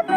Hey,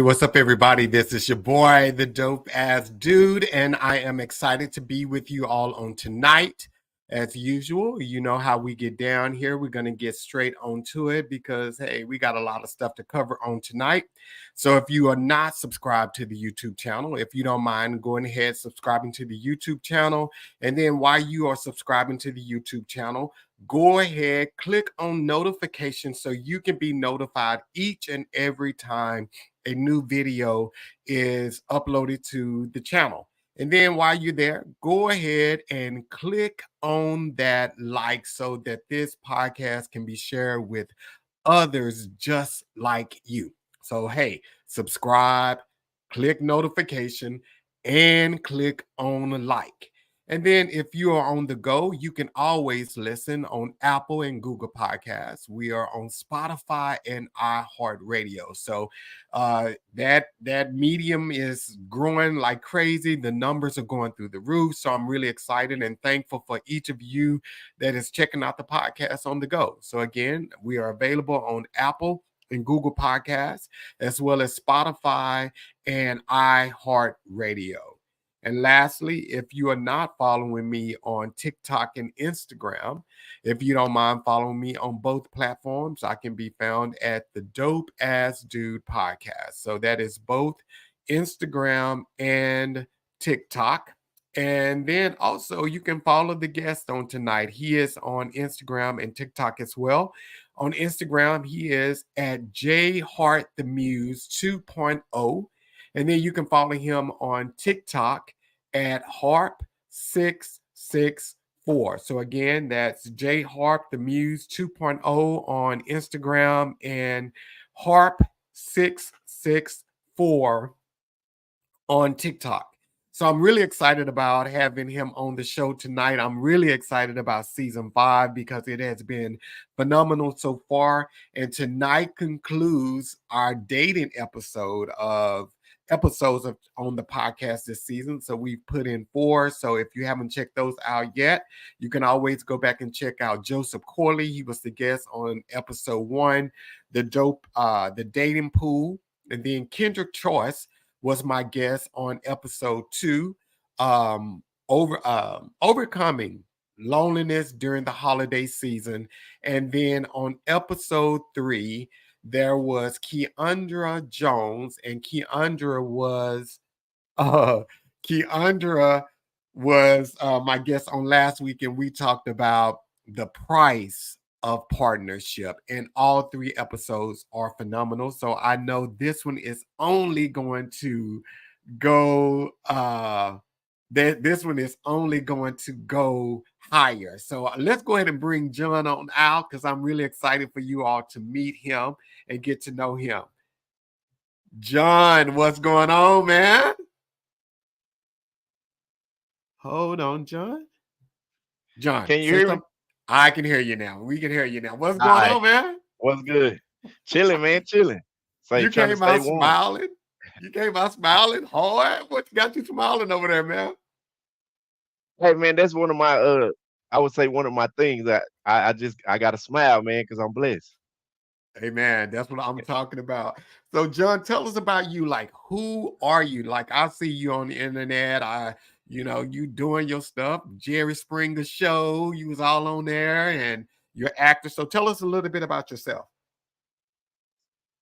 what's up, everybody? This is your boy, the dope ass dude, and I am excited to be with you all on tonight. As usual, you know how we get down here. We're going to get straight onto it because, hey, we got a lot of stuff to cover on tonight. So, if you are not subscribed to the YouTube channel, if you don't mind going ahead subscribing to the YouTube channel, and then while you are subscribing to the YouTube channel, go ahead, click on notifications so you can be notified each and every time a new video is uploaded to the channel. And then while you're there, go ahead and click on that like so that this podcast can be shared with others just like you. So, hey, subscribe, click notification, and click on like. And then if you are on the go, you can always listen on Apple and Google Podcasts. We are on Spotify and iHeartRadio. So that medium is growing like crazy. The numbers are going through the roof. So I'm really excited and thankful for each of you that is checking out the podcast on the go. So again, we are available on Apple and Google Podcasts, as well as Spotify and iHeartRadio. And lastly, if you are not following me on TikTok and Instagram, if you don't mind following me on both platforms, I can be found at the Dope Ass Dude Podcast. So that is both Instagram and TikTok. And then also you can follow the guest on tonight. He is on Instagram and TikTok as well. On Instagram, he is at J Hart the Muse 2.0. And then you can follow him on TikTok at Harp664. So again, that's J Harp the Muse 2.0 on Instagram and Harp664 on TikTok. So I'm really excited about having him on the show tonight. I'm really excited about season 5 because it has been phenomenal so far. And tonight concludes our dating episodes on the podcast this season. So we've put in 4. So if you haven't checked those out yet, you can always go back and check out Joseph Corley. He was the guest on episode 1, the dating pool. And then Kendrick Choice was my guest on episode 2, overcoming loneliness during the holiday season. And then on episode 3, there was Keandra Jones, and Keandra was my guest on last week, and we talked about the price of partnership, and all 3 episodes are phenomenal. So I know this one is only going to go this one is only going to go higher. So let's go ahead and bring John on out because I'm really excited for you all to meet him and get to know him. John, what's going on, man? Hold on, John. John, Can you say hear me? something. I can hear you now. We can hear you now. What's All going right. on, man? What's good? Chilling, man. Chilling. Say, You trying to came stay out warm. smiling. You came out smiling hard. What got you smiling over there, man? Hey, man, that's one of my I would say one of my things that I got to smile, man, because I'm blessed. Hey, man, that's what I'm talking about. So, John, tell us about you. Like, who are you? Like, I see you on the internet. You doing your stuff. Jerry Springer show. You was all on there, and you're actor. So, tell us a little bit about yourself.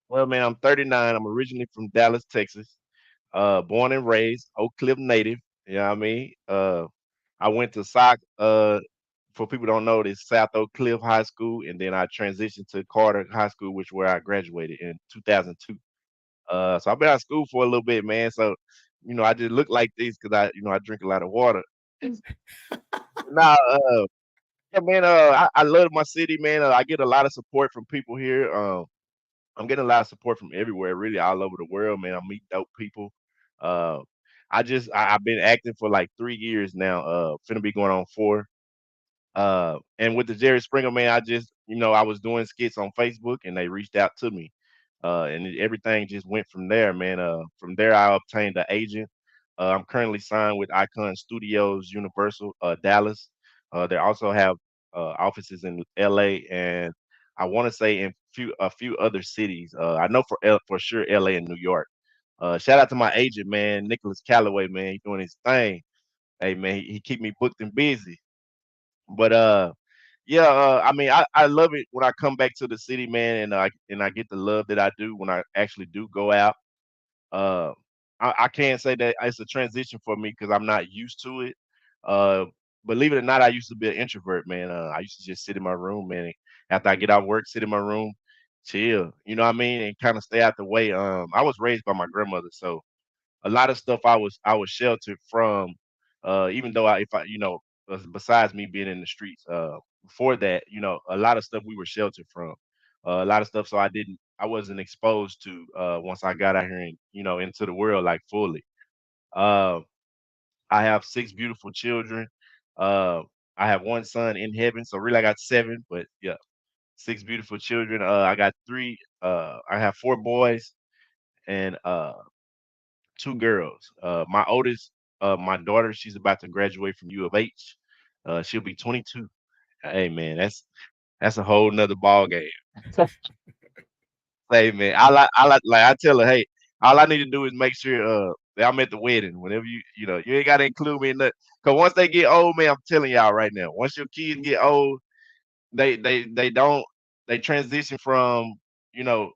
Well, man, I'm 39. I'm originally from Dallas, Texas. Born and raised, Oak Cliff native. You know what I mean? I went to for people who don't know this, South Oak Cliff High School, and then I transitioned to Carter High School, which where I graduated in 2002. So I've been out of school for a little bit, man. So, I just look like this because I drink a lot of water. Now, yeah, man, I love my city, man. I get a lot of support from people here. I'm getting a lot of support from everywhere, really all over the world, man. I meet dope people. Uh, I've been acting for like 3 years now. Finna be going on 4. And with the Jerry Springer, man, I was doing skits on Facebook and they reached out to me. everything just went from there, man. From there, I obtained an agent. I'm currently signed with Icon Studios, Universal, Dallas. They also have offices in LA, and I want to say in a few other cities. I know for sure LA and New York. Shout out to my agent, man, Nicholas Calloway, man. He doing his thing. Hey, man, he keep me booked and busy. But yeah, I mean, I love it when I come back to the city, man, and I get the love that I do when I actually do go out. Uh, I can't say that it's a transition for me because I'm not used to it. Uh, Believe it or not, I used to be an introvert, man. I used to just sit in my room, man. After I get out of work, sit in my room, chill. You know what I mean, and kind of stay out the way. I was raised by my grandmother, so a lot of stuff I was sheltered from, even though if I besides me being in the streets, before that, a lot of stuff we were sheltered from, a lot of stuff, so I wasn't exposed to once I got out here and into the world like fully. Uh, I have six beautiful children. Uh, I have one son in heaven, so really I got seven, but yeah, six beautiful children. I got three. I have four boys and two girls. My oldest, my daughter, she's about to graduate from U of H. She'll be 22. Hey man, that's a whole nother ball game. Hey man, like I tell her, hey, all I need to do is make sure that I'm at the wedding. Whenever you ain't gotta include me in that. Cause once they get old, man, I'm telling y'all right now, once your kids get old, they don't they transition from you know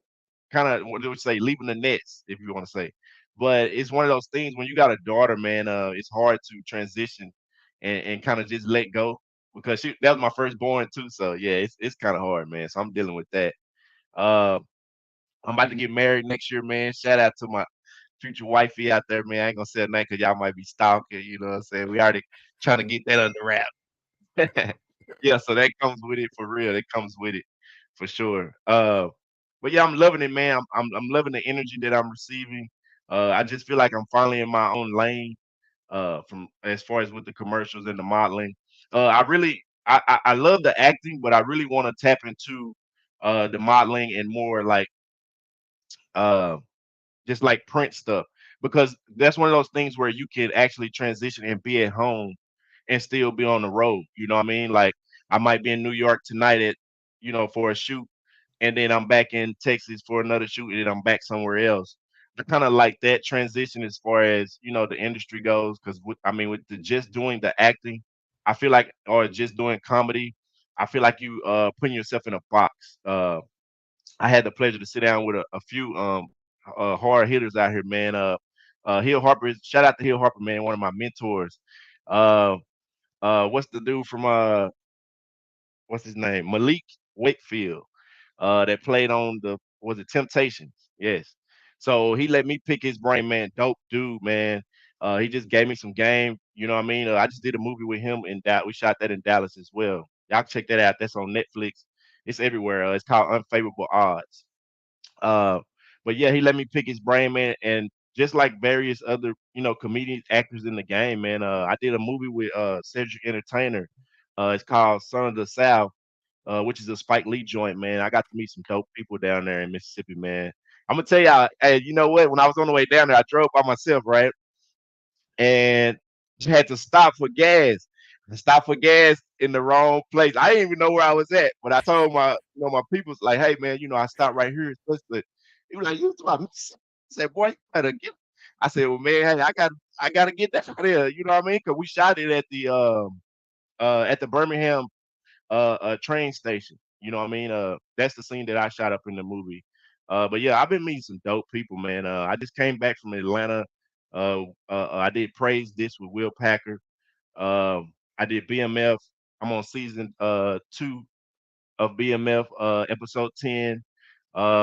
kind of what do we say leaving the nest if you want to say, but it's one of those things when you got a daughter, man. It's hard to transition and kind of just let go because that was my firstborn too. So yeah, it's kind of hard, man. So I'm dealing with that. Uh, I'm about to get married next year, man. Shout out to my future wifey out there, man. I ain't gonna say her name because y'all might be stalking. You know what I'm saying? We already trying to get that under wrap. Yeah, so that comes with it for real. That comes with it for sure. But yeah, I'm loving it, man. I'm loving the energy that I'm receiving. I just feel like I'm finally in my own lane. From as far as with the commercials and the modeling, I love the acting, but I really want to tap into the modeling and more like uh just like print stuff because that's one of those things where you can actually transition and be at home and still be on the road. You know what I mean? Like I might be in New York tonight for a shoot, and then I'm back in Texas for another shoot, and then I'm back somewhere else. I kind of like that transition as far as the industry goes, because with just doing the acting, I feel like, or just doing comedy, I feel like you putting yourself in a box. I had the pleasure to sit down with a few hard hitters out here, man. Hill Harper, shout out to Hill Harper, man, one of my mentors. Uh, what's the dude from what's his name? Malik Wakefield, that played on the was it Temptations? Yes. So he let me pick his brain, man. Dope dude, man. He just gave me some game. You know what I mean? I just did a movie with him in that. We shot that in Dallas as well. Y'all check that out. That's on Netflix. It's everywhere. It's called Unfavorable Odds. Uh, but yeah, he let me pick his brain, man, and just like various other, comedians, actors in the game, man. I did a movie with Cedric Entertainer. It's called Son of the South, which is a Spike Lee joint, man. I got to meet some dope people down there in Mississippi, man. I'm gonna tell y'all, hey, you know what? When I was on the way down there, I drove by myself, right? And just had to stop for gas. I stopped for gas in the wrong place. I didn't even know where I was at, but I told my people's like, "Hey, man, I stopped right here." Especially, he was like, "You to my Mississippi?" I said, "Boy, you better get." I said, "Well, man, hey, I gotta get that out there." You know what I mean? Because we shot it at the Birmingham train station. You know what I mean? That's the scene that I shot up in the movie. But yeah, I've been meeting some dope people, man. I just came back from Atlanta. I did Praise This with Will Packer. I did BMF. I'm on season two of BMF, episode 10.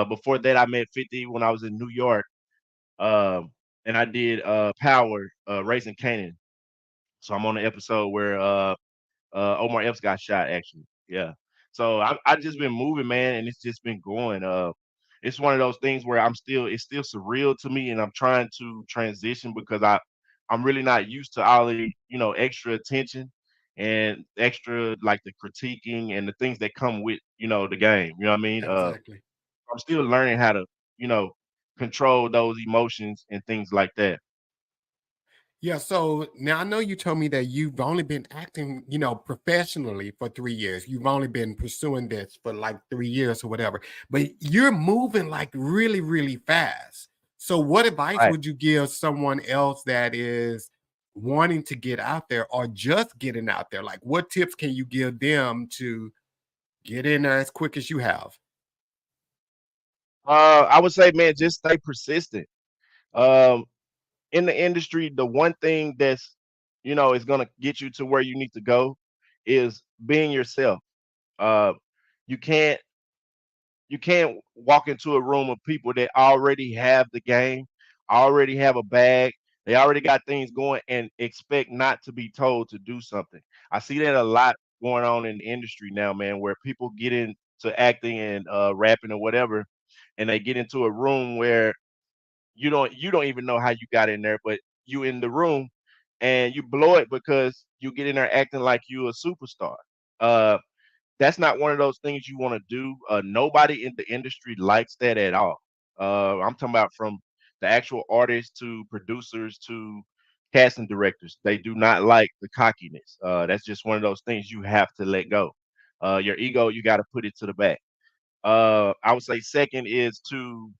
Before that, I met 50 when I was in New York. And I did Power, Raising Canaan. So I'm on the episode where Omar Epps got shot actually. Yeah. So I just been moving, man, and it's just been going. It's one of those things where it's still surreal to me, and I'm trying to transition because I'm really not used to all the extra attention and extra like the critiquing and the things that come with the game. You know what I mean? Exactly. I'm still learning how to control those emotions and things like that. Yeah, so now I know you told me that you've only been acting, professionally for 3 years. You've only been pursuing this for like 3 years or whatever, but you're moving like really, really fast. So what advice Right. would you give someone else that is wanting to get out there or just getting out there? Like what tips can you give them to get in there as quick as you have? I would say, man, just stay persistent. Um, in the industry, the one thing that's is gonna get you to where you need to go is being yourself. Uh, you can't walk into a room of people that already have the game, already have a bag, they already got things going, and expect not to be told to do something. I see that a lot going on in the industry now, man, where people get into acting and rapping or whatever, and they get into a room where you don't even know how you got in there, but you in the room and you blow it because you get in there acting like you a superstar. Uh, that's not one of those things you want to do. Nobody in the industry likes that at all. I'm talking about from the actual artists to producers to casting directors. They do not like the cockiness. That's just one of those things you have to let go. Your ego, you got to put it to the back. I would say second is to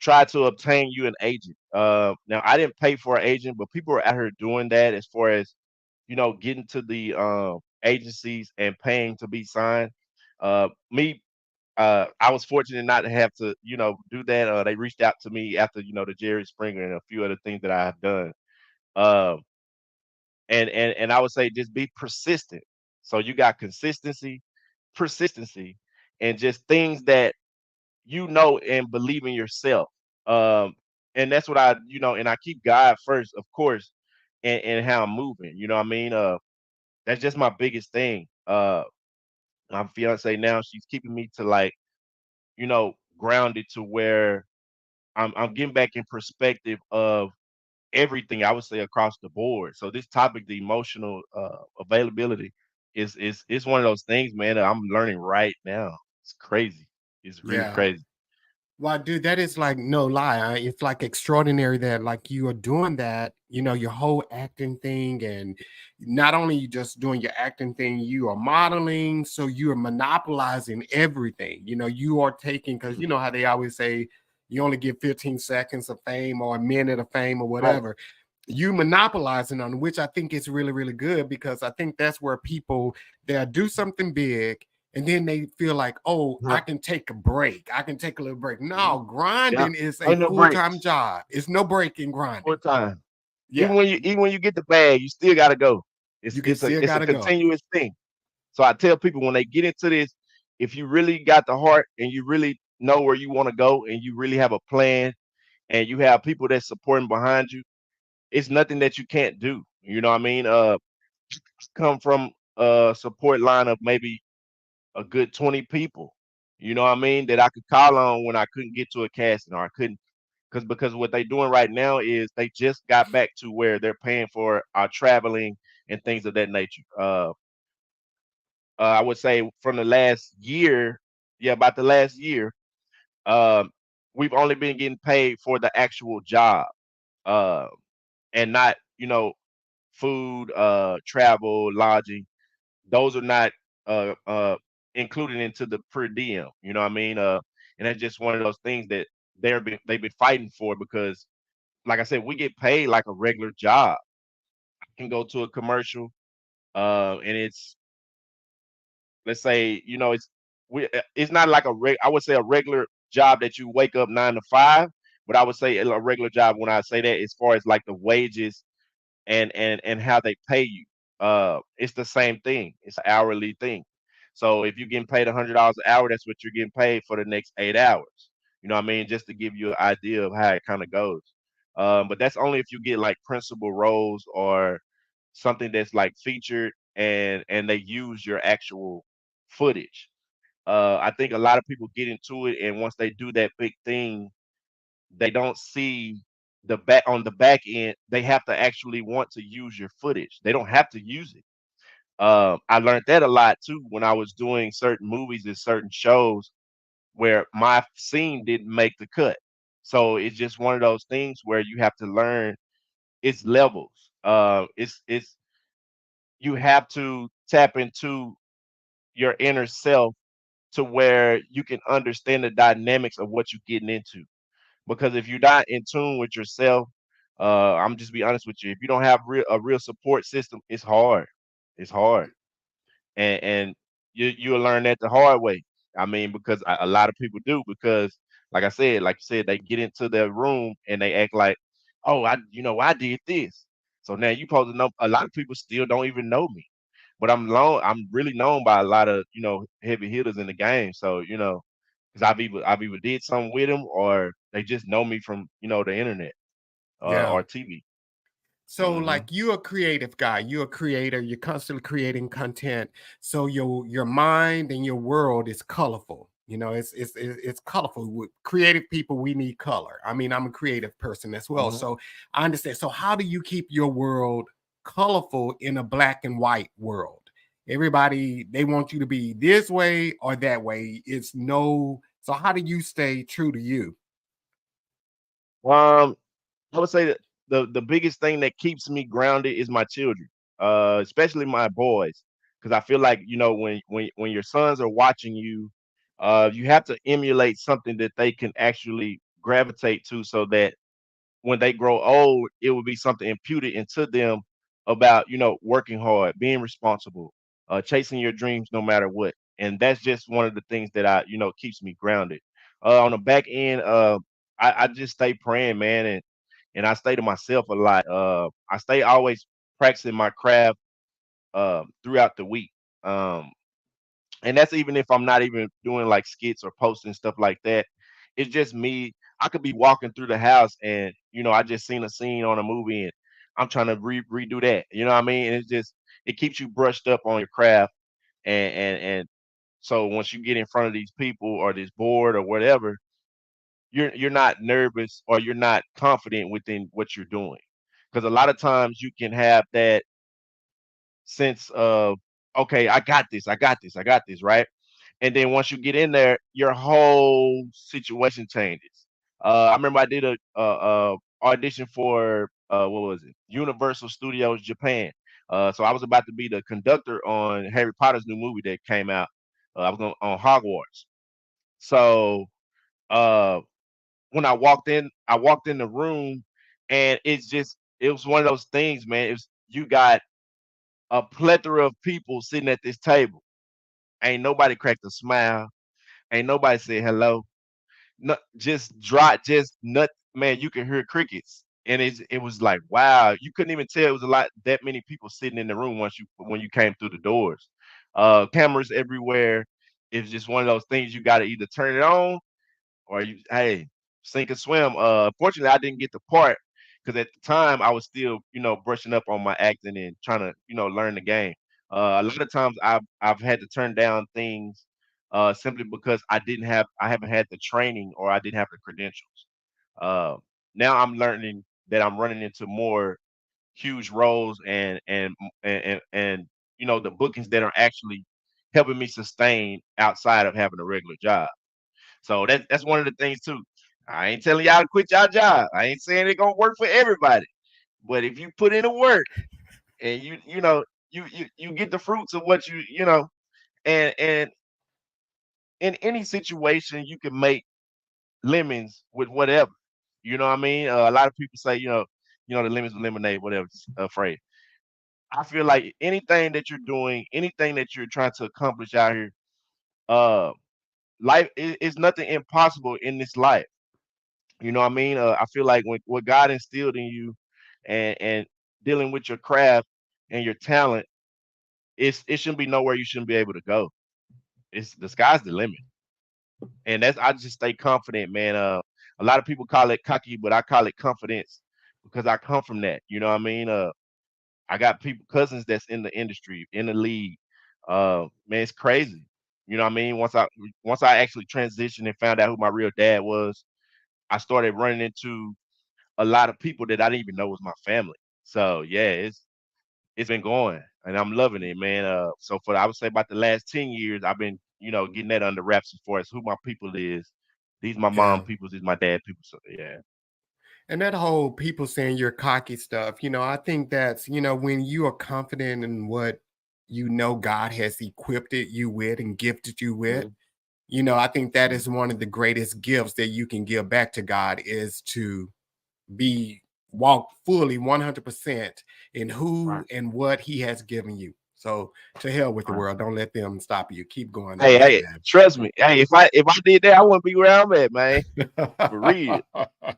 try to obtain you an agent. Now I didn't pay for an agent, but people are out here doing that as far as getting to the agencies and paying to be signed. I was fortunate not to have to, do that. They reached out to me after, the Jerry Springer and a few other things that I have done. Um, and I would say just be persistent. So you got consistency, persistency, and just things that and believe in yourself. Um, and that's what and I keep God first, of course, and how I'm moving. You know what I mean? That's just my biggest thing. My fiance now, she's keeping me to like, grounded to where I'm getting back in perspective of everything I would say across the board. So this topic, the emotional availability, is one of those things, man, that I'm learning right now. It's crazy. It's really Yeah. crazy. Well, dude, that is like no lie. It's like extraordinary that like you are doing that, your whole acting thing. And not only you just doing your acting thing, you are modeling. So you are monopolizing everything. You are taking, because you know how they always say you only get 15 seconds of fame or a minute of fame or Right. whatever. You monopolizing on, which I think is really, really good, because I think that's where people, they'll do something big and then they feel like, oh, I Right. can take a break. I can take a little break. Mhm. No, Yeah. grinding is a Ain't no full-time breaks. job. It's no break in Full grinding. time. Yeah, Even when you get the bag, you still gotta go. It's you can it's a still it's a gotta go. continuous thing. So I tell people when they get into this, if you really got the heart and you really know where you want to go and you really have a plan and you have people that's supporting behind you, it's nothing that you can't do. You know what I mean? Come from a support line of maybe a good 20 people. You know what I mean? That I could call on when I couldn't get to a casting or I couldn't because what they're doing right now is they just got back to where they're paying for our traveling and things of that nature. I would say from the last year, yeah, about the last year, um, we've only been getting paid for the actual job, uh, and not food, travel, lodging. Those are not uh, uh, included into the per diem. You know what I mean? And that's just one of those things that they've been fighting for because, like I said, we get paid like a regular job. I can go to a commercial, and it's let's say it's not like I would say a regular job that you wake up 9 to 5, but I would say a regular job when I say that as far as like the wages and how they pay you. It's the same thing. It's an hourly thing. So if you're getting paid $100 an hour, that's what you're getting paid for the next 8 hours. You know what I mean? Just to give you an idea of how it kind of goes. But that's only if you get like principal roles or something that's like featured and they use your actual footage. I think a lot of people get into it, and once they do that big thing, they don't see the back end. They have to actually want to use your footage. They don't have to use it. I learned that a lot too when I was doing certain movies and certain shows. where my scene didn't make the cut. So it's just one of those things where you have to learn its levels. It's you have to tap into your inner self to where you can understand the dynamics of what you're getting into. Because if you're not in tune with yourself, I'm just be honest with you. If you don't have a real support system, it's hard. It's hard, and you'll learn that the hard way. I mean, because a lot of people do. Because, like you said, they get into their room and they act like, oh, I did this. So now you supposed to know. A lot of people still don't even know me, but I'm really known by a lot of heavy hitters in the game. So because I've either did something with them or they just know me from the internet Yeah. or TV. So Hmm. like you're a creative guy, you're a creator, you're constantly creating content. So your mind and your world is colorful. You know, it's colorful. With creative people, we need color. I mean, I'm a creative person as well. Hmm. So I understand. So how do you keep your world colorful in a black and white world? Everybody, they want you to be this way or that way. It's no. So how do you stay true to you? Um, I would say that the biggest thing that keeps me grounded is my children, especially my boys, because I feel like when your sons are watching you, you have to emulate something that they can actually gravitate to, so that when they grow old, it will be something imputed into them about working hard, being responsible, chasing your dreams no matter what. And that's just one of the things that I keeps me grounded. On the back end, I just stay praying, man, and I stay to myself a lot. I stay always practicing my craft throughout the week. Um, and that's even if I'm not even doing like skits or posting stuff like that. It's just me. I could be walking through the house and I just seen a scene on a movie and I'm trying to redo that. You know what I mean? And it keeps you brushed up on your craft, and so once you get in front of these people or this board or whatever, you're not nervous or you're not confident within what you're doing. Because a lot of times you can have that sense of, okay, I got this, right? And then once you get in there, your whole situation changes. I remember I did a audition for what was it? Universal Studios Japan. So I was about to be the conductor on Harry Potter's new movie that came out. I was on Hogwarts. So uh, when I walked in the room, and it was one of those things, man. It was you got a plethora of people sitting at this table. Ain't nobody cracked a smile. Ain't nobody said hello. No, just dry, just nut. Man, you can hear crickets, and it was like wow. You couldn't even tell it was a lot that many people sitting in the room once you when you came through the doors. Cameras everywhere. It's just one of those things you got to either turn it on or you hey sink or swim. Fortunately, I didn't get the part because at the time I was still brushing up on my acting and trying to learn the game. A lot of times I've had to turn down things simply because I haven't had the training or I didn't have the credentials. Uh, Now I'm learning that I'm running into more huge roles and the bookings that are actually helping me sustain outside of having a regular job. So that's one of the things too. I ain't telling y'all to quit y'all job. I ain't saying it gonna work for everybody. But if you put in the work and you get the fruits of what and in any situation you can make lemons with whatever. You know what I mean? A lot of people say, the lemons with lemonade, whatever phrase. I feel like anything that you're doing, anything that you're trying to accomplish out here, uh, life is nothing impossible in this life. You know what I mean? I feel like when what God instilled in you and dealing with your craft and your talent, it shouldn't be nowhere you shouldn't be able to go. It's the sky's the limit. And that's I just stay confident, man. A lot of people call it cocky, but I call it confidence because I come from that. You know what I mean? I got people cousins that's in the industry, in the league. Man, it's crazy. You know what I mean? Once I actually transitioned and found out who my real dad was, I started running into a lot of people that I didn't even know was my family. So yeah, it's been going and I'm loving it, man. So for I would say about the last 10 years, I've been, getting that under wraps as far as who my people is. These my mom Yeah. peoples, these my dad people. So yeah. And that whole people saying you're cocky stuff, I think that's, when you are confident in what God has equipped it you with and gifted you with, Mhm, I think that mhm. is one of the greatest gifts that you can give back to God is to be walk fully 100% in who Right, and what he has given you. So to hell with the right. world. Don't let them stop you. Keep going on Hey, that, hey, trust me. Hey, if I did that, I wouldn't be where I'm at, man. For real. man.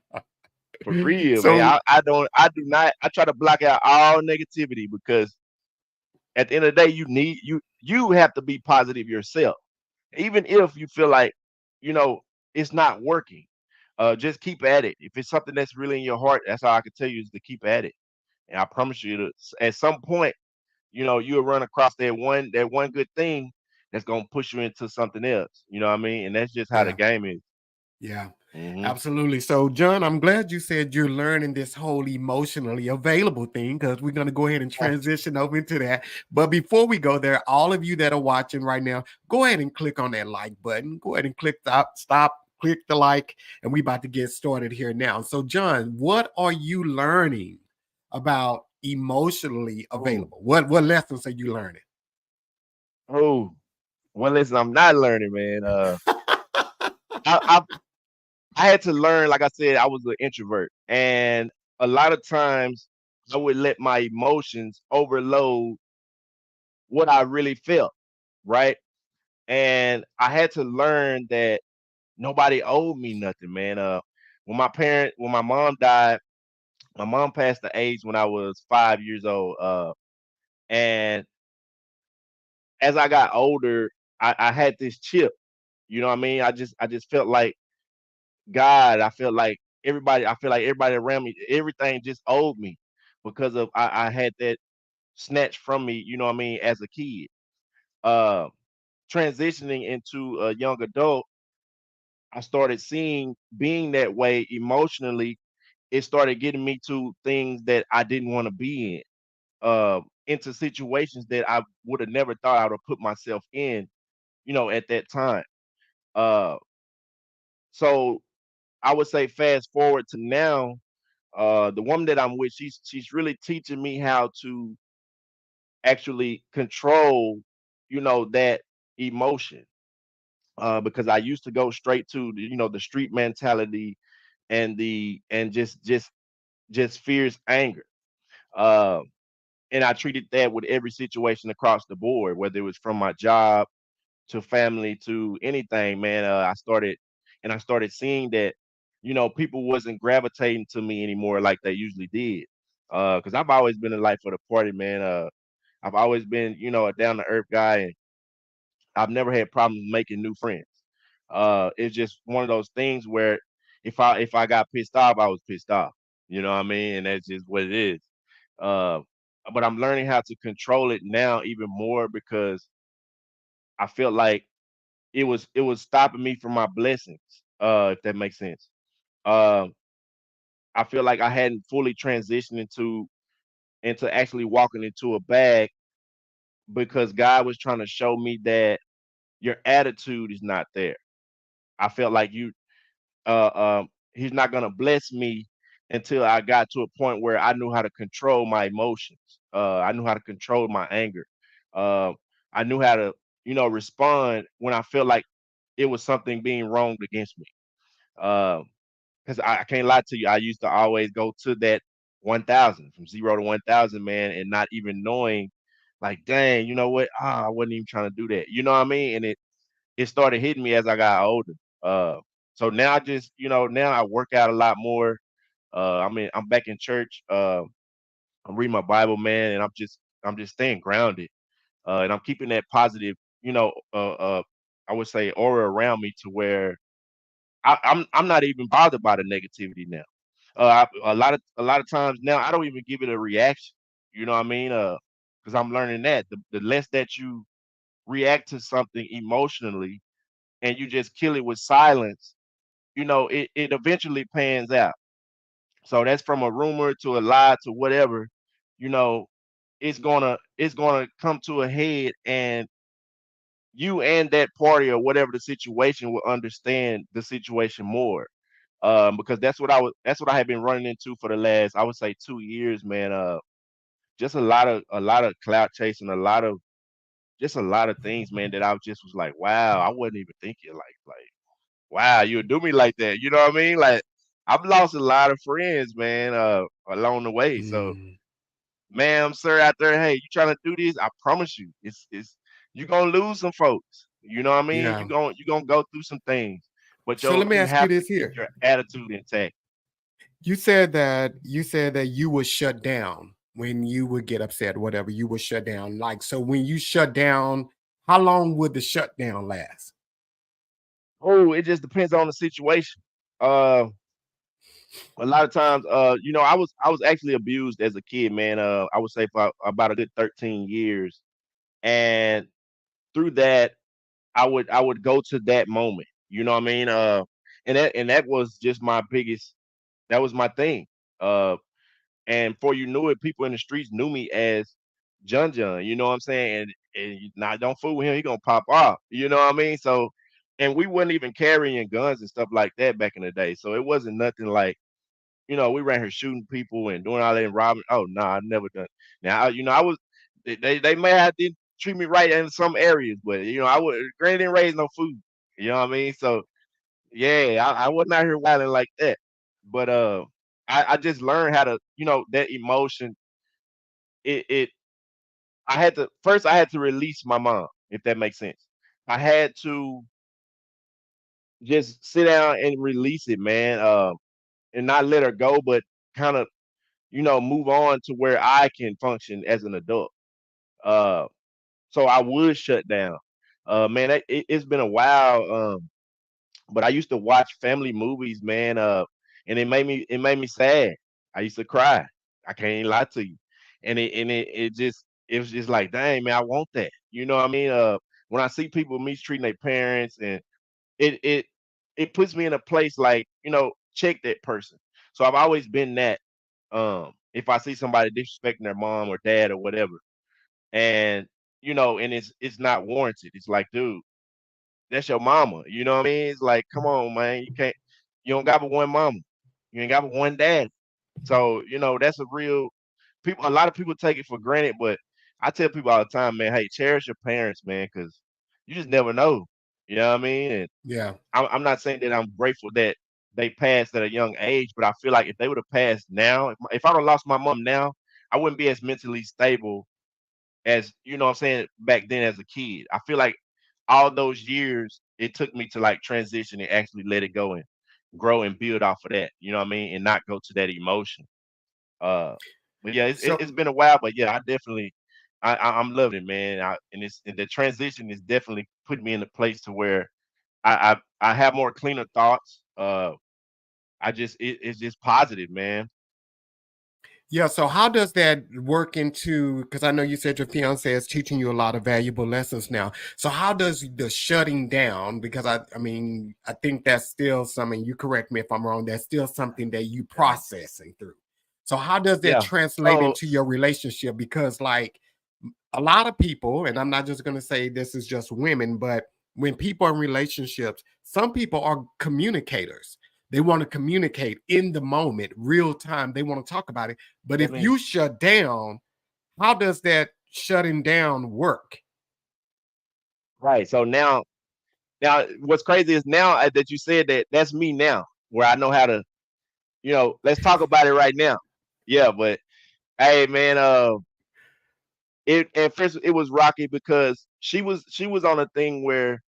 For real, man. So I do not I try to block out all negativity because at the end of the day, you have to be positive yourself. Even if you feel like, you know, it's not working. Just keep at it. If it's something that's really in your heart, that's all I can tell you is to keep at it. And I promise you to at some point, you'll run across that one good thing that's gonna push you into something else. You know what I mean? And that's just how the yeah. game is. Yeah, Hmm. absolutely. So, John, I'm glad you said you're learning this whole emotionally available thing because we're going to go ahead and transition over into that. But before we go there, all of you that are watching right now, go ahead and click on that like button. Go ahead and click stop, click the like, and we about to get started here now. So, John, what are you learning about emotionally Oh, available? What lessons are you learning? oh. Well, listen, I'm not learning, man. I, I I had to learn. Like I said, I was an introvert, and a lot of times I would let my emotions overload what I really felt, right? And I had to learn that nobody owed me nothing, man. When my mom died, my mom passed the age when I was 5 years old. And as I got older, I had this chip. You know what I mean? I just felt like God. I feel like everybody around me, everything just owed me because of I had that snatched from me. You know what I mean? As a kid, uh, transitioning into a young adult, I started seeing being that way emotionally. It started getting me to things that I didn't want to be in, into situations that I would have never thought I would have put myself in, at that time. Uh, so I would say fast forward to now, the woman that I'm with, she's really teaching me how to actually control, that emotion. Because I used to go straight to the street mentality and just fierce anger. Uh, and I treated that with every situation across the board, whether it was from my job to family to anything, man. I started seeing that, people wasn't gravitating to me anymore like they usually did. Because I've always been a life for the party, man. I've always been, a down to earth guy, and I've never had problems making new friends. It's just one of those things where if I got pissed off, I was pissed off. You know what I mean? And that's just what it is. Uh, but I'm learning how to control it now even more because I felt like it was stopping me from my blessings. If that makes sense. Um, I feel like I hadn't fully transitioned into actually walking into a bag because God was trying to show me that your attitude is not there. I felt like he's not gonna bless me until I got to a point where I knew how to control my emotions. I knew how to control my anger. Uh, I knew how to, respond when I felt like it was something being wronged against me. Because I can't lie to you, I used to always go to that 1,000 from 0 to 1,000, man, and not even knowing, like, dang, you know what? I wasn't even trying to do that. You know what I mean? And it started hitting me as I got older. Uh, so now now I work out a lot more. I'm back in church. I'm reading my Bible, man, and I'm just staying grounded. And I'm keeping that positive, I would say aura around me to where I'm not even bothered by the negativity now. A lot of times now I don't even give it a reaction. You know what I mean? Because I'm learning that the less that you react to something emotionally and you just kill it with silence, it eventually pans out. So that's from a rumor to a lie to whatever, you know, it's gonna come to a head and you and that party or whatever the situation will understand the situation more. Because that's what I have been running into for the last, I would say, 2 years, man. Just a lot of clout chasing, just a lot of things, man, that I just was like, wow, I wasn't even thinking like, wow, you would do me like that. You know what I mean? Like, I've lost a lot of friends, man, along the way. So, Mm, ma'am, sir, out there, hey, you trying to do this? I promise you, it's you gonna lose some folks. You know what I mean? yeah. You gonna go through some things, but So let me you ask you have to this keep here. your attitude intact. You said that you would shut down when you would get upset, whatever, you would shut down. Like, so when you shut down, how long would the shutdown last? Oh, it just depends on the situation. Uh, a lot of times, I was actually abused as a kid, man. I would say for about a good 13 years, and through that, I would go to that moment. You know what I mean? And that was just my biggest. That was my thing. Uh, and before you knew it, people in the streets knew me as Jun Jun. You know what I'm saying? And now don't fool with him. He gonna pop off. You know what I mean? So, and we wasn't even carrying guns and stuff like that back in the day. So it wasn't nothing like, we ran here shooting people and doing all that and robbing. Oh no, I never done. Now, I was. They may have didn't treat me right in some areas, but I would. Granny didn't raise no food. You know what I mean? So yeah, I wasn't out here wilding like that. But I just learned how to, that emotion. It I had to release my mom, if that makes sense. I had to just sit down and release it, man, and not let her go, but kind of, move on to where I can function as an adult. Uh, so I would shut down. Man, it's been a while. But I used to watch family movies, man. And it made me sad. I used to cry. I can't even lie to you. And it was just like, dang, man, I want that. You know what I mean? When I see people mistreating their parents, and it it it puts me in a place like, check that person. So I've always been that. If I see somebody disrespecting their mom or dad or whatever, and and it's not warranted. It's like, dude, that's your mama. You know what I mean? It's like, come on, man. You don't got but one mama. You ain't got but one dad. So, that's a real people. A lot of people take it for granted, but I tell people all the time, man, hey, cherish your parents, man, because you just never know. You know what I mean? And Yeah. I'm not saying that I'm grateful that they passed at a young age, but I feel like if they would have passed now, if I would have lost my mom now, I wouldn't be as mentally stable as, what I'm saying, back then as a kid. I feel like all those years it took me to like transition and actually let it go and grow and build off of that. You know what I mean? And not go to that emotion. Uh, but yeah, it's So been a while, but yeah, I definitely, I'm loving it, man. And the transition is definitely put me in a place to where I have more cleaner thoughts. It's just positive, man. yeah, so how does that work into, because I know you said your fiance is teaching you a lot of valuable lessons now. So how does the shutting down, because I mean, I think that's still something, you correct me if I'm wrong, that's still something that you processing through. So how does that Yeah. translate So into your relationship? Because like a lot of people, and I'm not just going to say this is just women, but when people are in relationships, some people are communicators. They want to communicate in the moment, real time. They want to talk about it. But let if me you shut down, how does that shutting down work? right. So now, what's crazy is now that you said that, that's me now, where I know how to, let's talk about it right now. Yeah, but hey, man, it at first it was rocky because she was on a thing where,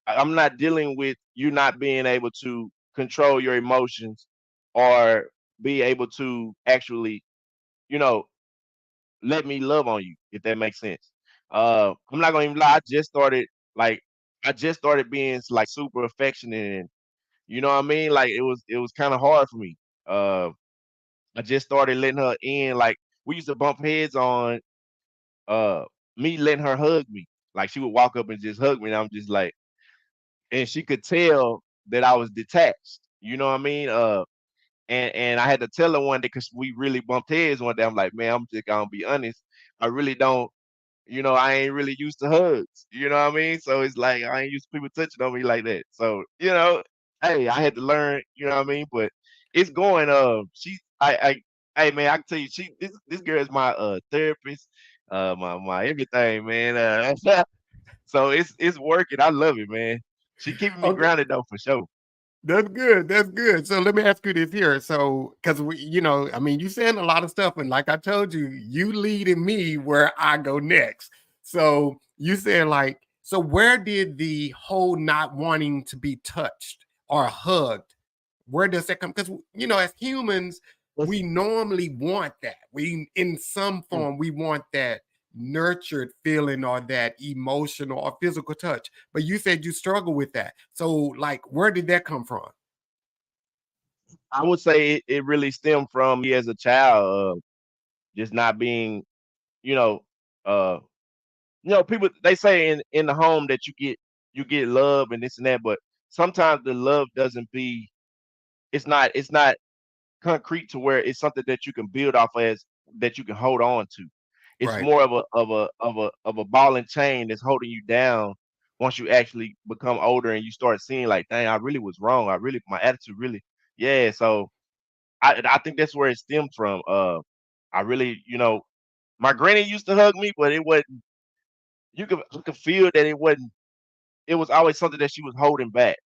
I'm not dealing with you not being able to control your emotions or be able to actually, you know, let me love on you, if that makes sense. I'm not gonna even lie, like I just started being like super affectionate, and you know what I mean? Like it was kind of hard for me. Uh, I just started letting her in. Like we used to bump heads on uh me letting her hug me. Like she would walk up and just hug me, and I'm just like, and she could tell that I was detached. You know what I mean? And I had to tell her one day because we really bumped heads one day. I'm like, man, I'm just gonna be honest. I really don't. I ain't really used to hugs. You know what I mean? So it's like I ain't used to people touching on me like that. So, hey, I had to learn, you know what I mean? But it's going hey man, I can tell you this girl is my therapist, my everything, man. So it's working. I love it, man. She keeping me Okay. grounded though for sure. That's good. That's good. So let me ask you this here. So, because I mean, you saying a lot of stuff, and like I told you, you leading me where I go next. So you saying like, so where did the whole not wanting to be touched or hugged, where does that come? Because as humans, Let's we normally want that. We, in some mm, form, we want that nurtured feeling or that emotional or physical touch. But you said you struggle with that. So, like, where did that come from? I would say it really stemmed from me as a child, just not being, you know, uh people they say in the home that you get love and this and that, but sometimes the love doesn't be it's not concrete to where it's something that you can build off as that you can hold on to. It's Right. more of a ball and chain that's holding you down once you actually become older and you start seeing like, dang, I really was wrong. I really my attitude really, yeah. So I think that's where it stemmed from. I really, my granny used to hug me, but it wasn't. You could feel that it wasn't. It was always something that she was holding back.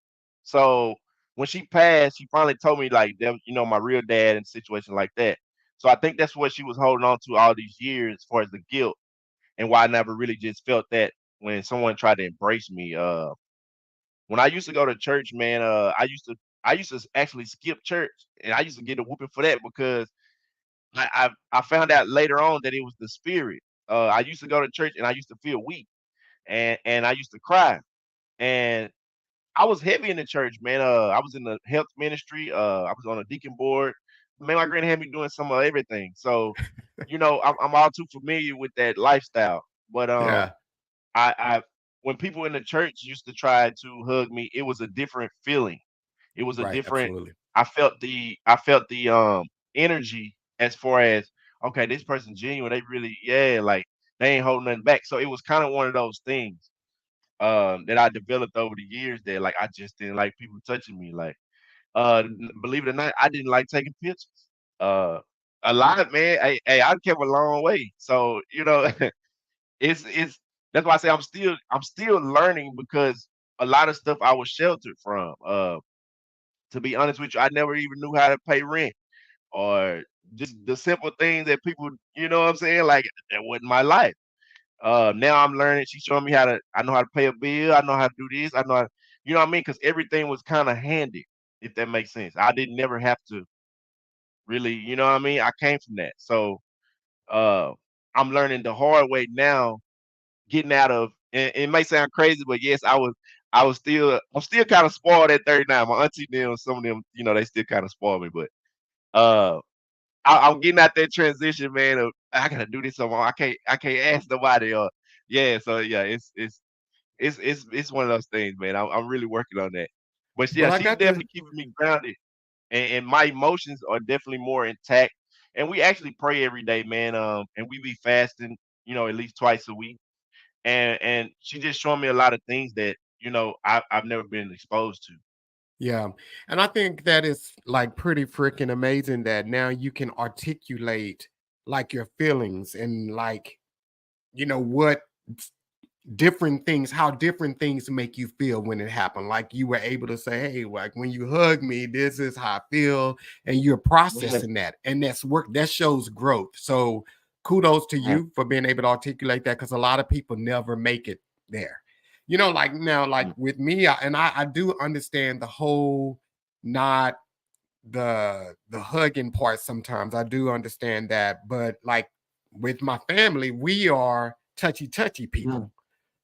So when she passed, she finally told me like that, my real dad and situation like that. So I think that's what she was holding on to all these years as far as the guilt and why I never really just felt that when someone tried to embrace me. When I used to go to church, man, I used to actually skip church and I used to get a whooping for that because I found out later on that it was the spirit. I used to go to church and I used to feel weak and I used to cry. And I was heavy in the church, man. I was in the health ministry. I was on a deacon board. Man, my granny had me doing some of everything. So, I'm all too familiar with that lifestyle. But Yeah. I when people in the church used to try to hug me, it was a different feeling. It was a Right. different. Absolutely. I felt the energy as far as okay, this person genuine. They really, yeah, like they ain't holding nothing back. So it was kind of one of those things that I developed over the years that like I just didn't like people touching me. Like, believe it or not, I didn't like taking pictures. Uh, a lot, man. Hey, I came a long way. So it's that's why I say I'm still learning because a lot of stuff I was sheltered from. To be honest with you, I never even knew how to pay rent or just the simple things that people, you know what I'm saying? Like that wasn't my life. Now I'm learning. She's showing me I know how to pay a bill. I know how to do this. I know how, you know what I mean? Because everything was kind of handy, if that makes sense. I didn't never have to really, you know what I mean? I came from that. So uh, I'm learning the hard way now, getting out of, and it may sound crazy, but yes, I'm still kind of spoiled at 39. My auntie and them, some of them, they still kind of spoil me, but uh, I'm getting out that transition, man. Of I gotta do this on my own. I can't ask nobody. Or yeah, so yeah, it's one of those things, man. I'm really working on that. But yeah, Well, I she's got to. definitely keeping me grounded, and my emotions are definitely more intact. And we actually pray every day, man. And we be fasting, at least twice a week. And she just showing me a lot of things that I've never been exposed to. Yeah. And I think that is like pretty freaking amazing that now you can articulate like your feelings and like, what different things, how different things make you feel when it happened. Like you were able to say, hey, like when you hug me, this is how I feel. And you're Yeah, processing that. And that's work that shows growth. So kudos to yeah, you for being able to articulate that because a lot of people never make it there. Like now, like mm, with me, I do understand the whole not the hugging part sometimes. I do understand that. But like with my family, we are touchy mm, people.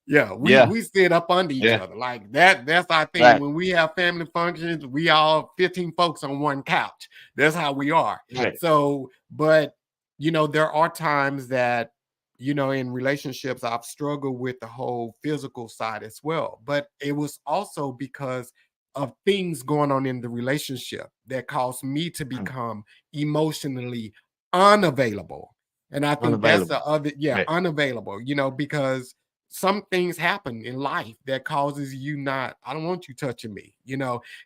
Yeah, we yeah, we sit up under each yeah, other like that. That's our thing. right, When we have family functions, we all 15 folks on one couch. That's how we are. right, So, but there are times that in relationships I've struggled with the whole physical side as well. But it was also because of things going on in the relationship that caused me to mm, become emotionally unavailable. And I think that's Unavailable. the other, yeah, Right. unavailable, because some things happen in life that causes you not, I don't want you touching me,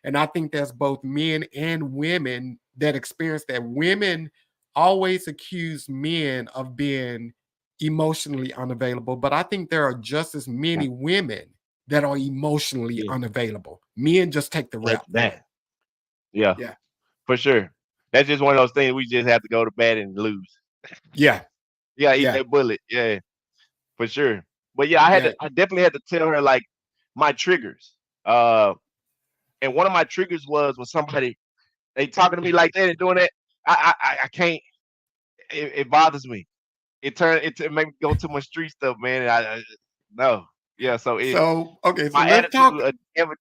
and I think that's both men and women that experience that. Women always accuse men of being emotionally unavailable, but I think there are just as Yeah. many women that are emotionally Yeah. unavailable. Men just take the That rap for it. that. Yeah, Yeah. for sure. That's just one of those things we just have to go to bat and lose. Yeah. Yeah, eat Yeah. that bullet. Yeah, for sure. But yeah, Yeah. I definitely had to tell her like my triggers. Uh, and one of my triggers was when somebody they talking to me like that and doing that. I can't. It bothers me. It make me go to my street stuff, man. And no, yeah. So So, okay, so my let's attitude talk. ever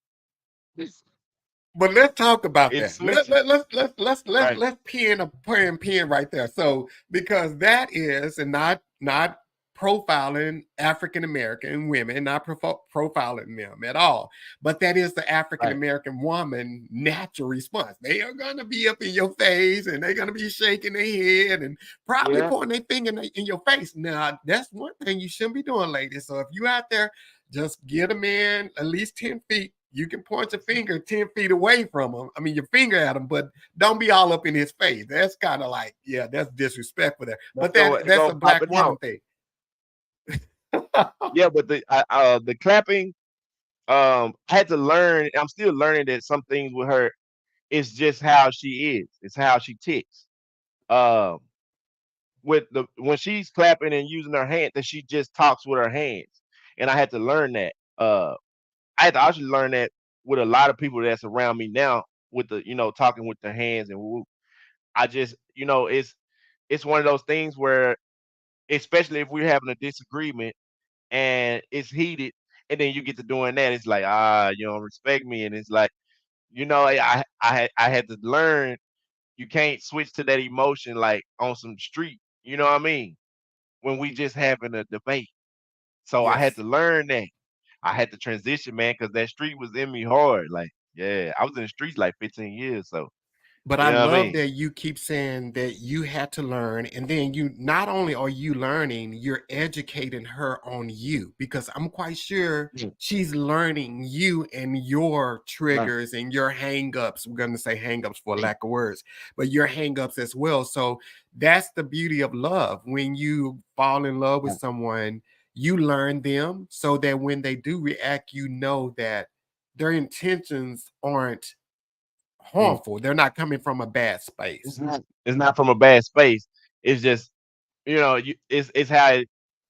But let's talk about it that. switches. Right. Let's pin right there. So because that is, and not profiling African American women, not profiling them at all, but that is the African Right. American woman natural response. They are gonna be up in your face and they're gonna be shaking their head and probably Yeah. pointing their finger in your face. Now that's one thing you shouldn't be doing, ladies. So if you out there, just get a man at least 10 feet. You can point your finger 10 feet away from him. I mean, your finger at him, but don't be all up in his face. That's kind of like, yeah, that's disrespectful there. But It that's gonna a pop black it woman out. thing. Yeah, but the clapping, I had to learn. I'm still learning that some things with her, it's just how she is. It's how she ticks. Um, with the when she's clapping and using her hand, that she just talks with her hands, and I had to learn that. I had to actually learn that with a lot of people that's around me now, with the talking with their hands and woo. I just it's one of those things where, especially if we're having a disagreement and it's heated, and then you get to doing that, it's like, you don't respect me, and it's like, I had to learn you can't switch to that emotion like on some street, you know what I mean? When we just having a debate. So I had Yes. to learn that. I had to transition, man, because that street was in me hard. Like, yeah, I was in the streets like 15 years. So, But you I know what I love mean? that you keep saying that you had to learn, and then you not only are you learning, you're educating her on you because I'm quite sure Mm. she's learning you and your Right. triggers and your hangups. We're going to say hangups for lack of words, but your hangups as well. So that's the beauty of love. When you fall in love with Yeah. someone, you learn them so that when they do react, you know that their intentions aren't Mm. harmful. They're not coming from a bad It's space. not. It's not from a bad space. It's just it's how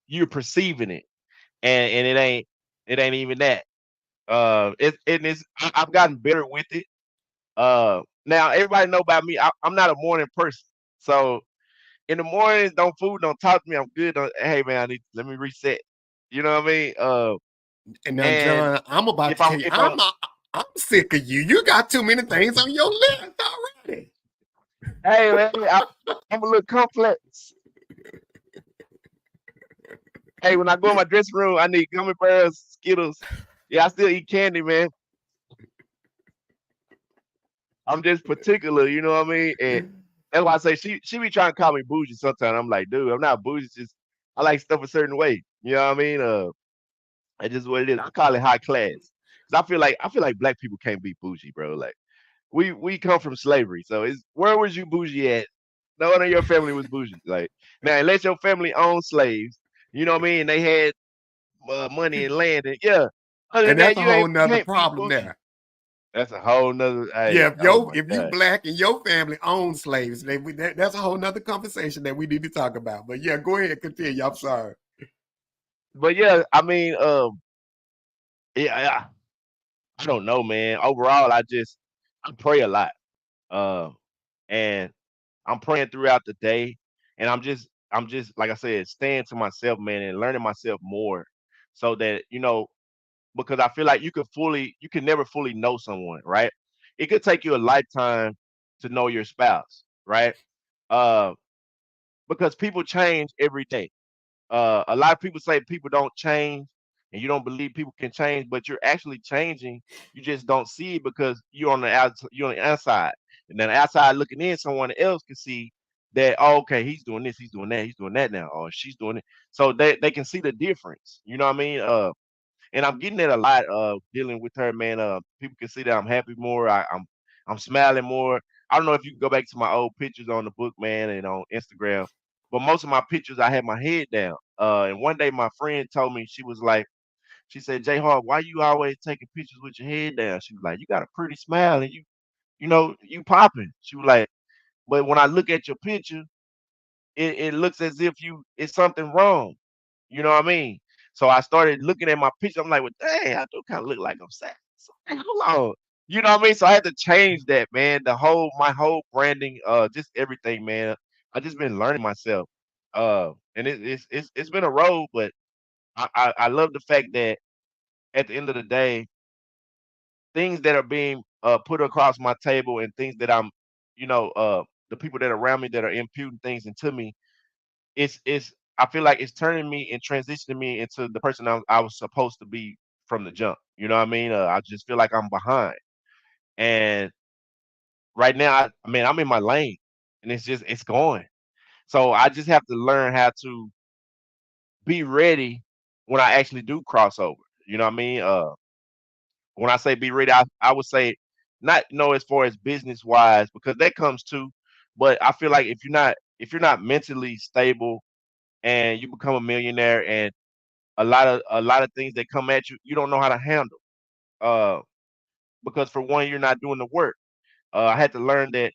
you're perceiving it, and it ain't even that. I've gotten better with it. Now everybody know about me. I'm not a morning person, so in the mornings, don't talk to me. I'm good. Hey man, let me reset. You know what I mean? And now, And John, I'm about to tell you, if I'm I'm sick of you. You got too many things on your list already. hey man, I'm a little complex. Hey, when I go in my dressing room, I need gummy bears, Skittles. Yeah, I still eat candy, man. I'm just particular, you know what I mean? And that's why I say she be trying to call me bougie sometimes. I'm like, dude, I'm not bougie. Just I like stuff a certain way. You know what I mean? That's just what it is. I call it high class. 'Cause I feel like black people can't be bougie, bro. Like we come from slavery, so it's where was you bougie at? No one in your family was bougie. Like now, unless your family owned slaves, you know what I mean? They had money and land, and yeah. Other than And that's that, a whole you nother can't be problem bougie. there. That's a whole nother. Yeah, Hey, oh my if you god. black and your family owns slaves, that's a whole nother conversation that we need to talk about. But yeah, go ahead, continue. I'm sorry. But yeah, I mean, yeah, I don't know, man. Overall, I pray a lot, um, and I'm praying throughout the day, and I'm just like I said, staying to myself, man, and learning myself more, so that because I feel like you can never fully know someone, right? It could take you a lifetime to know your spouse, right? Uh, because people change every day. A lot of people say people don't change, and you don't believe people can change, but you're actually changing. You just don't see it because you're on the outside, and then outside looking in, someone else can see. that, oh, okay, he's doing this, he's doing that, he's doing that now, or she's doing it. So they can see the difference. You know what I mean? And I'm getting it a lot dealing with her, man. People can see that I'm happy more. I'm smiling more. I don't know if you can go back to my old pictures on the book, man, and on Instagram, but most of my pictures I had my head down. And one day my friend told me, she was like, she said, J Hart, why you always taking pictures with your head down? She was like, you got a pretty smile and you know, you popping. She was like, but when I look at your picture, it looks as if you it's something wrong. You know what I mean? So I started looking at my picture. I'm like, well, dang, I do kind of look like I'm sad. So, hey, hold on. You know what I mean? So I had to change that, man. My whole branding, just everything, man. I just been learning myself. And it's been a road, but I love the fact that at the end of the day, things that are being put across my table and things that I'm, you know, the people that are around me that are imputing things into me, it's I feel like it's turning me and transitioning me into the person I was supposed to be from the jump. You know what I mean? I just feel like I'm behind. And right now, I mean, I'm in my lane, and it's going. So I just have to learn how to be ready when I actually do crossover. You know what I mean? When I say be ready, I would say not as far as business wise because that comes too. But I feel like if you're not mentally stable and you become a millionaire and a lot of things that come at you, you don't know how to handle. Uh, because for one, you're not doing the work. I had to learn that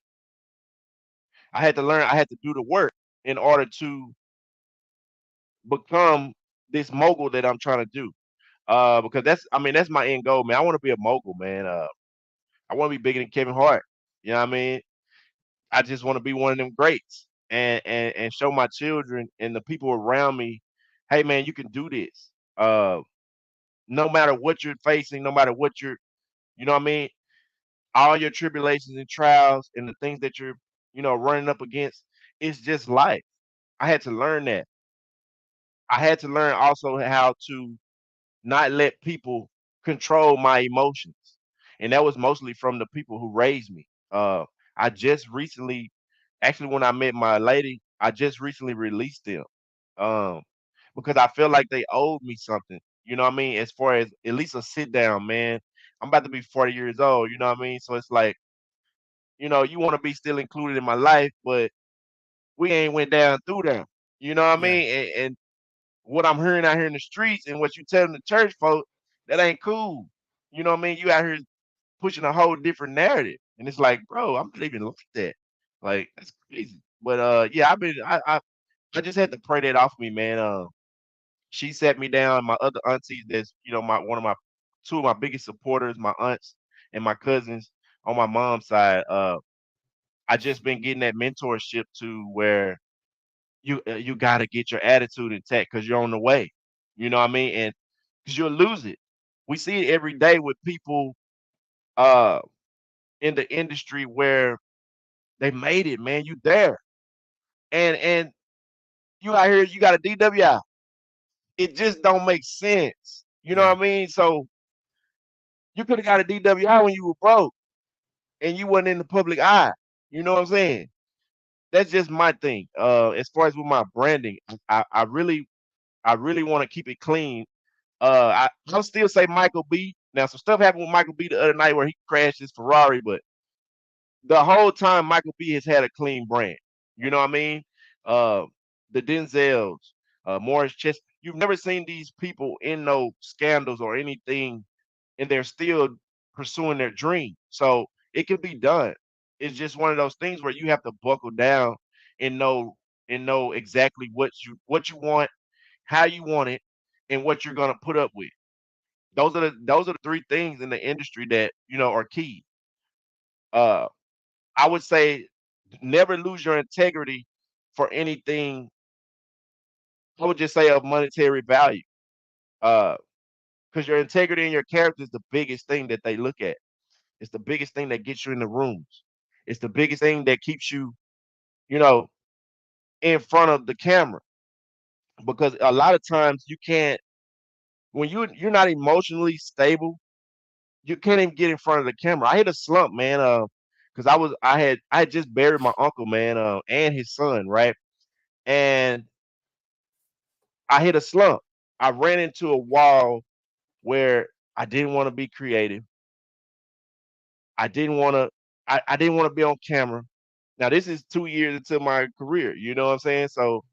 I had to do the work in order to become this mogul that I'm trying to do. Because I mean that's my end goal, man. I want to be a mogul, man. I want to be bigger than Kevin Hart. You know what I mean? I just want to be one of them greats and show my children and the people around me, hey man, you can do this. No matter what you're facing, no matter what you're, you know what I mean, all your tribulations and trials and the things that you're, running up against, it's just life. I had to learn that. I had to learn also how to not let people control my emotions. And that was mostly from the people who raised me. I just recently, actually, when I met my lady, I just recently released them um, because I feel like they owed me something. You know what I mean? As far as at least a sit down, man. I'm about to be 40 years old. You know what I mean? So it's like, you want to be still included in my life, but we ain't went down through them. You know what I Yeah. mean? And what I'm hearing out here in the streets and what you telling the church folk, that ain't cool. You know what I mean? You out here pushing a whole different narrative. And it's like, bro, I'm not even like that. Like, that's crazy. But yeah, I just had to pray that off me, man. She sat me down, my other aunties that's, my one of my two of my biggest supporters, my aunts and my cousins on my mom's side. I just been getting that mentorship to where you got to get your attitude intact because you're on the way. You know what I mean? And because you'll lose it. We see it every day with people uh in the industry where they made it, man. You there, and you out here, you got a DWI. It just don't make sense. You know Yeah. what I mean? So you could have got a DWI when you were broke and you wasn't in the public eye. You know what I'm saying? That's just my thing. As far as with my branding, I really want to keep it clean. I'll still say Michael B. Now, some stuff happened with Michael B the other night where he crashed his Ferrari, but the whole time Michael B has had a clean brand. You know what I mean? Uh, the Denzels, Morris Chest. You've never seen these people in no scandals or anything, and they're still pursuing their dream. So it can be done. It's just one of those things where you have to buckle down and know exactly what you want, how you want it, and what you're gonna put up with. Those are the three things in the industry that are key. Uh, I would say never lose your integrity for anything. I would just say of monetary value. Uh, because your integrity and your character is the biggest thing that they look at. It's the biggest thing that gets you in the rooms. It's the biggest thing that keeps you, you know, in front of the camera. Because a lot of times you can't when you're not emotionally stable, you can't even get in front of the camera. I hit a slump, man. because I had just buried my uncle, man, and his son, right? And I hit a slump. I ran into a wall where I didn't want to be creative. I didn't want to. I didn't want to be on camera. Now this is 2 years into my career. You know what I'm saying? So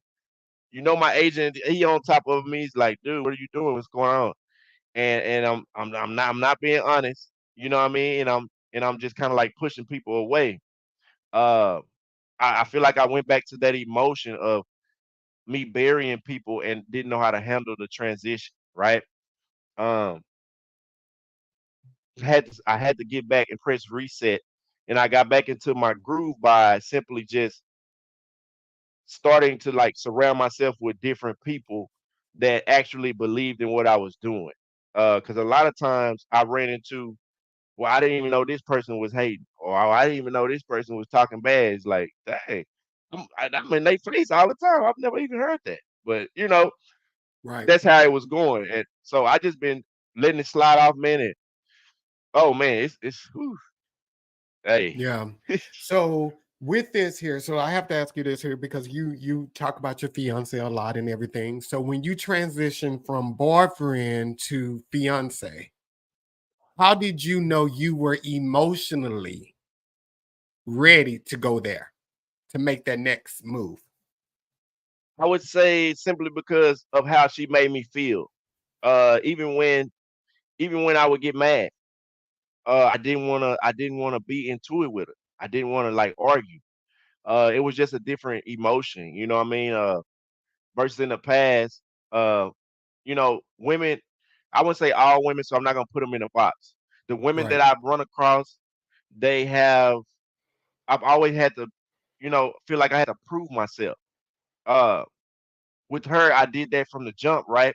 my agent, he on top of me. He's like, dude, what are you doing? What's going on? And I'm not being honest. You know what I mean? And I'm just kind of like pushing people away. Uh, I feel like I went back to that emotion of me burying people and didn't know how to handle the transition. Right? Um, I had to get back and press reset, and I got back into my groove by simply just starting to like surround myself with different people that actually believed in what I was doing. Because a lot of times I ran into, well, I didn't even know this person was hating, or "Oh, I didn't even know this person was talking bad." It's like, dang, I'm in their face all the time. I've never even heard that, but Right. that's how it was going, and so I just been letting it slide off, man. And oh man, it's whew, hey. Yeah. So with this here, so I have to ask you this here because you talk about your fiance a lot and everything. So when you transition from boyfriend to fiance, how did you know you were emotionally ready to go there to make that next move? I would say simply because of how she made me feel. Even when I would get mad, I didn't wanna be into it with her. I didn't wanna like argue. It was just a different emotion, you know what I mean? Versus in the past, uh, women. I wouldn't say all women, so I'm not gonna put them in a box. The women Right. that I've run across, they have. I've always had to, feel like I had to prove myself. Uh, with her, I did that from the jump, right?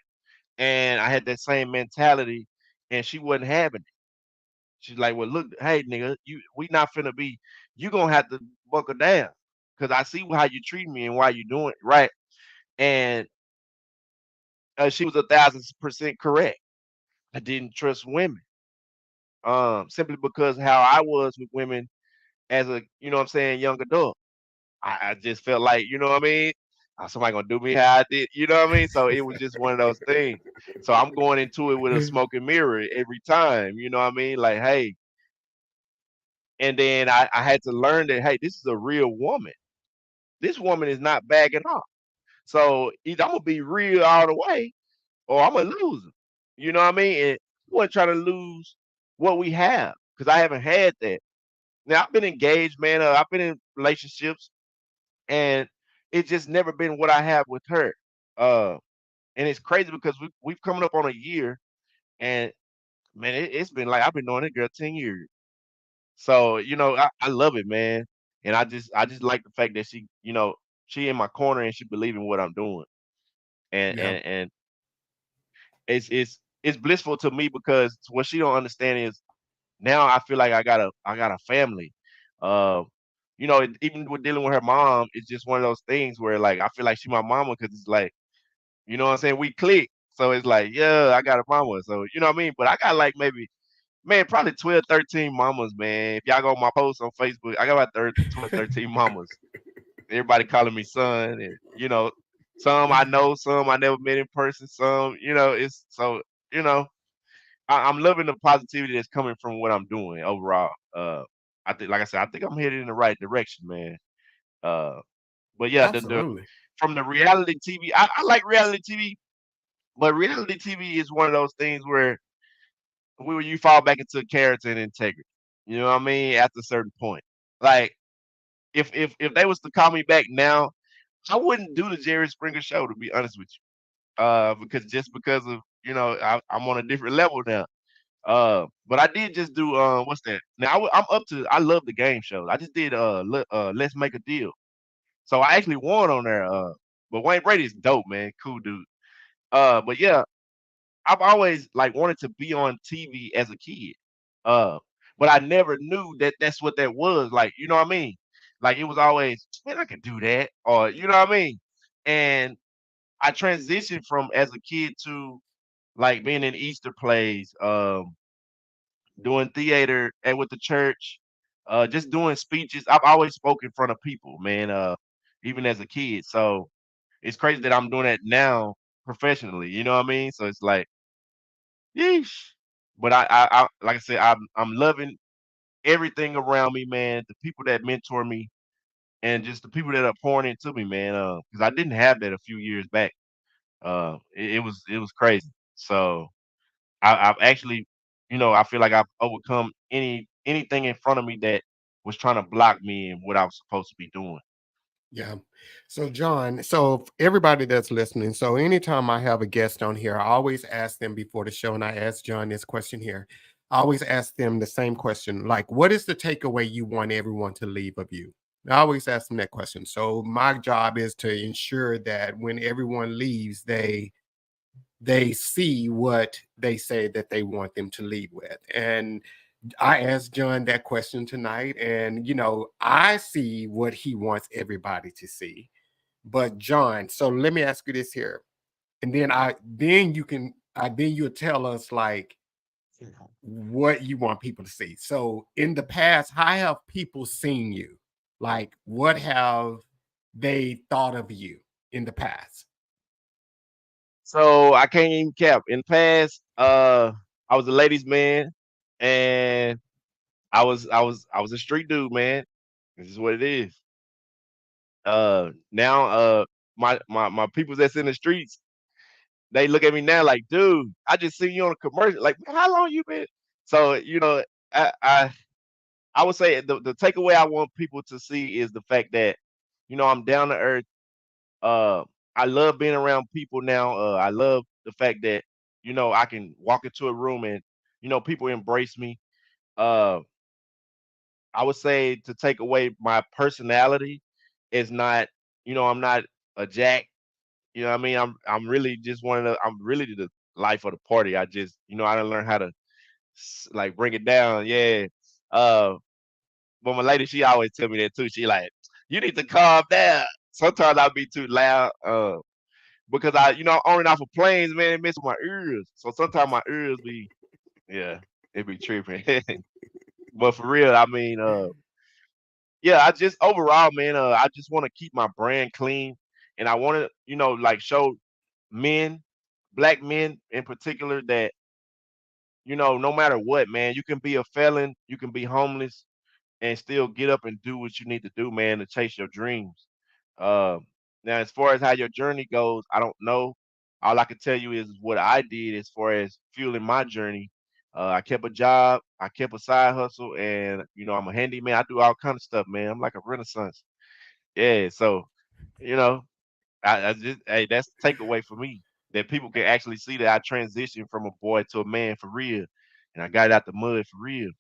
And I had that same mentality, and she wasn't having it. She's like, "Well, look, hey, nigga, we not finna be. You gonna have to buckle down, cause I see how you treat me and why you doing it, right?" And she was 1,000% correct. I didn't trust women, simply because how I was with women as a, what I'm saying, young adult. I just felt like, you know what I mean? Somebody gonna do me how I did, you know what I mean? So it was just one of those things. So I'm going into it with a smoke and mirror every time, you know what I mean? Like, hey, and then I had to learn that, hey, this is a real woman. This woman is not bagging off. So either I'm gonna be real all the way, or I'm gonna lose them. You know what I mean? And I wasn't trying to lose what we have because I haven't had that. Now I've been engaged, man. I've been in relationships, and it's just never been what I have with her. Uh, and it's crazy because we've coming up on a year, and man, it's been like I've been knowing this girl 10 years. So I love it, man. And I just like the fact that she in my corner and she believe in what I'm doing. And Yeah. and and it's blissful to me because what she don't understand is now I feel like I got a family. Uh, even with dealing with her mom, it's just one of those things where like I feel like she my mama because it's like, what I'm saying, we click. So it's like, yeah, I got a mama. So you know what I mean? But I got like maybe, man, probably 12, 13 mamas, man. If y'all go on my post on Facebook, I got about 12, 13 mamas. Everybody calling me son, and some I know, some I never met in person, some, it's so, you know, I'm loving the positivity that's coming from what I'm doing overall. I think, like I said, I think I'm headed in the right direction, man. Uh, but yeah, the Absolutely. from the reality TV, I like reality TV, but reality TV is one of those things where you fall back into character and integrity. You know what I mean? After a certain point, like if they was to call me back now, I wouldn't do the Jerry Springer show, to be honest with you. Because of I'm on a different level now. But I did just do what's that? Now I'm up to. I love the game shows. I just did Let's Make a Deal. So I actually won on there. But Wayne Brady's dope, man. Cool dude. But yeah, I've always like wanted to be on TV as a kid. Uh, but I never knew that that's what that was. Like, you know what I mean? Like it was always, man, I can do that, or you know what I mean? And I transitioned from as a kid to like being in Easter plays, doing theater and with the church. just doing speeches. I've always spoken in front of people, man. Even as a kid, so it's crazy that I'm doing that now professionally. You know what I mean? So it's like, yeesh. But I like I said, I'm loving everything around me, man. The people that mentor me, and just the people that are pouring into me, man. Because I didn't have that a few years back. It was crazy. So I've actually, I feel like I've overcome anything in front of me that was trying to block me and what I was supposed to be doing. Yeah. So, John, so everybody that's listening, so anytime I have a guest on here, I always ask them before the show, and I ask John this question here. I always ask them the same question, like, what is the takeaway you want everyone to leave of you? I always ask them that question. So my job is to ensure that when everyone leaves, they see what they say that they want them to leave with. And I asked John that question tonight, and I see what he wants everybody to see. But John, so let me ask you this here, and then you'll tell us like what you want people to see. So in the past, how have people seen you? Like, what have they thought of you in the past? So I can't even cap. In the past, I was a ladies' man, and I was a street dude, man. This is what it is. Now, my people that's in the streets, they look at me now like, dude, I just seen you on a commercial. Like, "Man, how long you been?" So, I I I would say the takeaway I want people to see is the fact that, I'm down to earth. Uh, I love being around people now. I love the fact that, I can walk into a room and, people embrace me. Uh, I would say to take away my personality is not, I'm not a jack. You know what I mean? I'm really just one of the I'm really the life of the party. I just, I don't learn how to like bring it down. Yeah. Uh, but my lady, she always tell me that too. She like, you need to calm down. Sometimes I'll be too loud. Because on and off of planes, man, it messes with my ears. So sometimes my ears be, yeah, it be tripping. But for real, I mean, yeah, I just overall, man, I just want to keep my brand clean, and I want to, like show men, black men in particular, that no matter what, man, you can be a felon, you can be homeless, and still get up and do what you need to do, man, to chase your dreams. Um, Now, as far as how your journey goes, I don't know. All I can tell you is what I did as far as fueling my journey. I kept a job, I kept a side hustle, and I'm a handyman. I do all kind of stuff, man. I'm like a renaissance. Yeah, so you know, I just hey, that's the takeaway for me that people can actually see that I transitioned from a boy to a man for real, and I got it out the mud for real.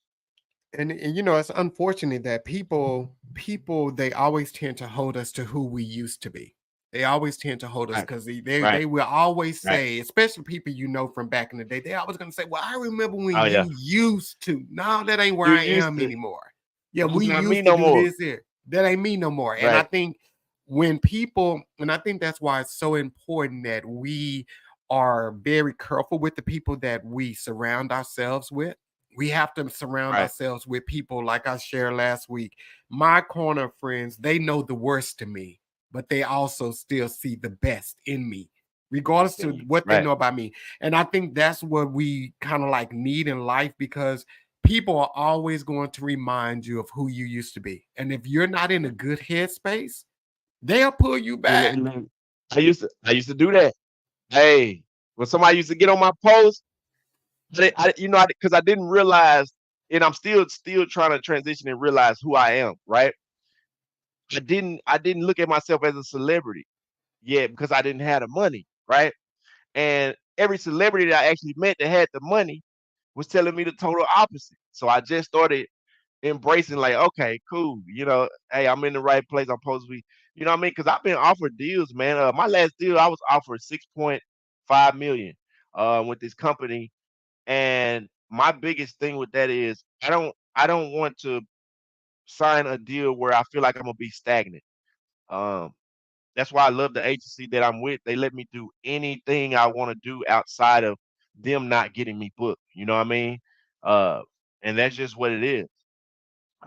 And it's unfortunate that people they always tend to hold us to who we used to be. They always tend to hold us Right, because they right, they will always right. say, especially people from back in the day, they always gonna say, well, I remember when Oh yeah, you used to. No, that ain't where you I used am to. anymore. Yeah, That's we not me used to no do more. this here. That ain't me no more. And I Right, think and I think that's why it's so important that we are very careful with the people that we surround ourselves with. We have to surround right. ourselves with people like I shared last week. My corner friends, they know the worst of me, but they also still see the best in me, regardless to what they Right. know about me. And I think that's what we kind of like need in life because people are always going to remind you of who you used to be. And if you're not in a good headspace, they'll pull you And, back. and then I used to do that. Hey, when somebody used to get on my post, because I didn't realize, and I'm still trying to transition and realize who I am. Right. I didn't look at myself as a celebrity yet because I didn't have the money. Right. And every celebrity that I actually met that had the money was telling me the total opposite. So I just started embracing like, okay, cool. Hey, I'm in the right place. I'm supposed to be. You know what I mean? Because I've been offered deals, man. My last deal, I was offered 6.5 million with this company, and my biggest thing with that is I don't want to sign a deal where I feel like I'm gonna be stagnant. Um, that's why I love the agency that I'm with. They let me do anything I want to do outside of them not getting me booked. You know what I mean? Uh, and that's just what it is.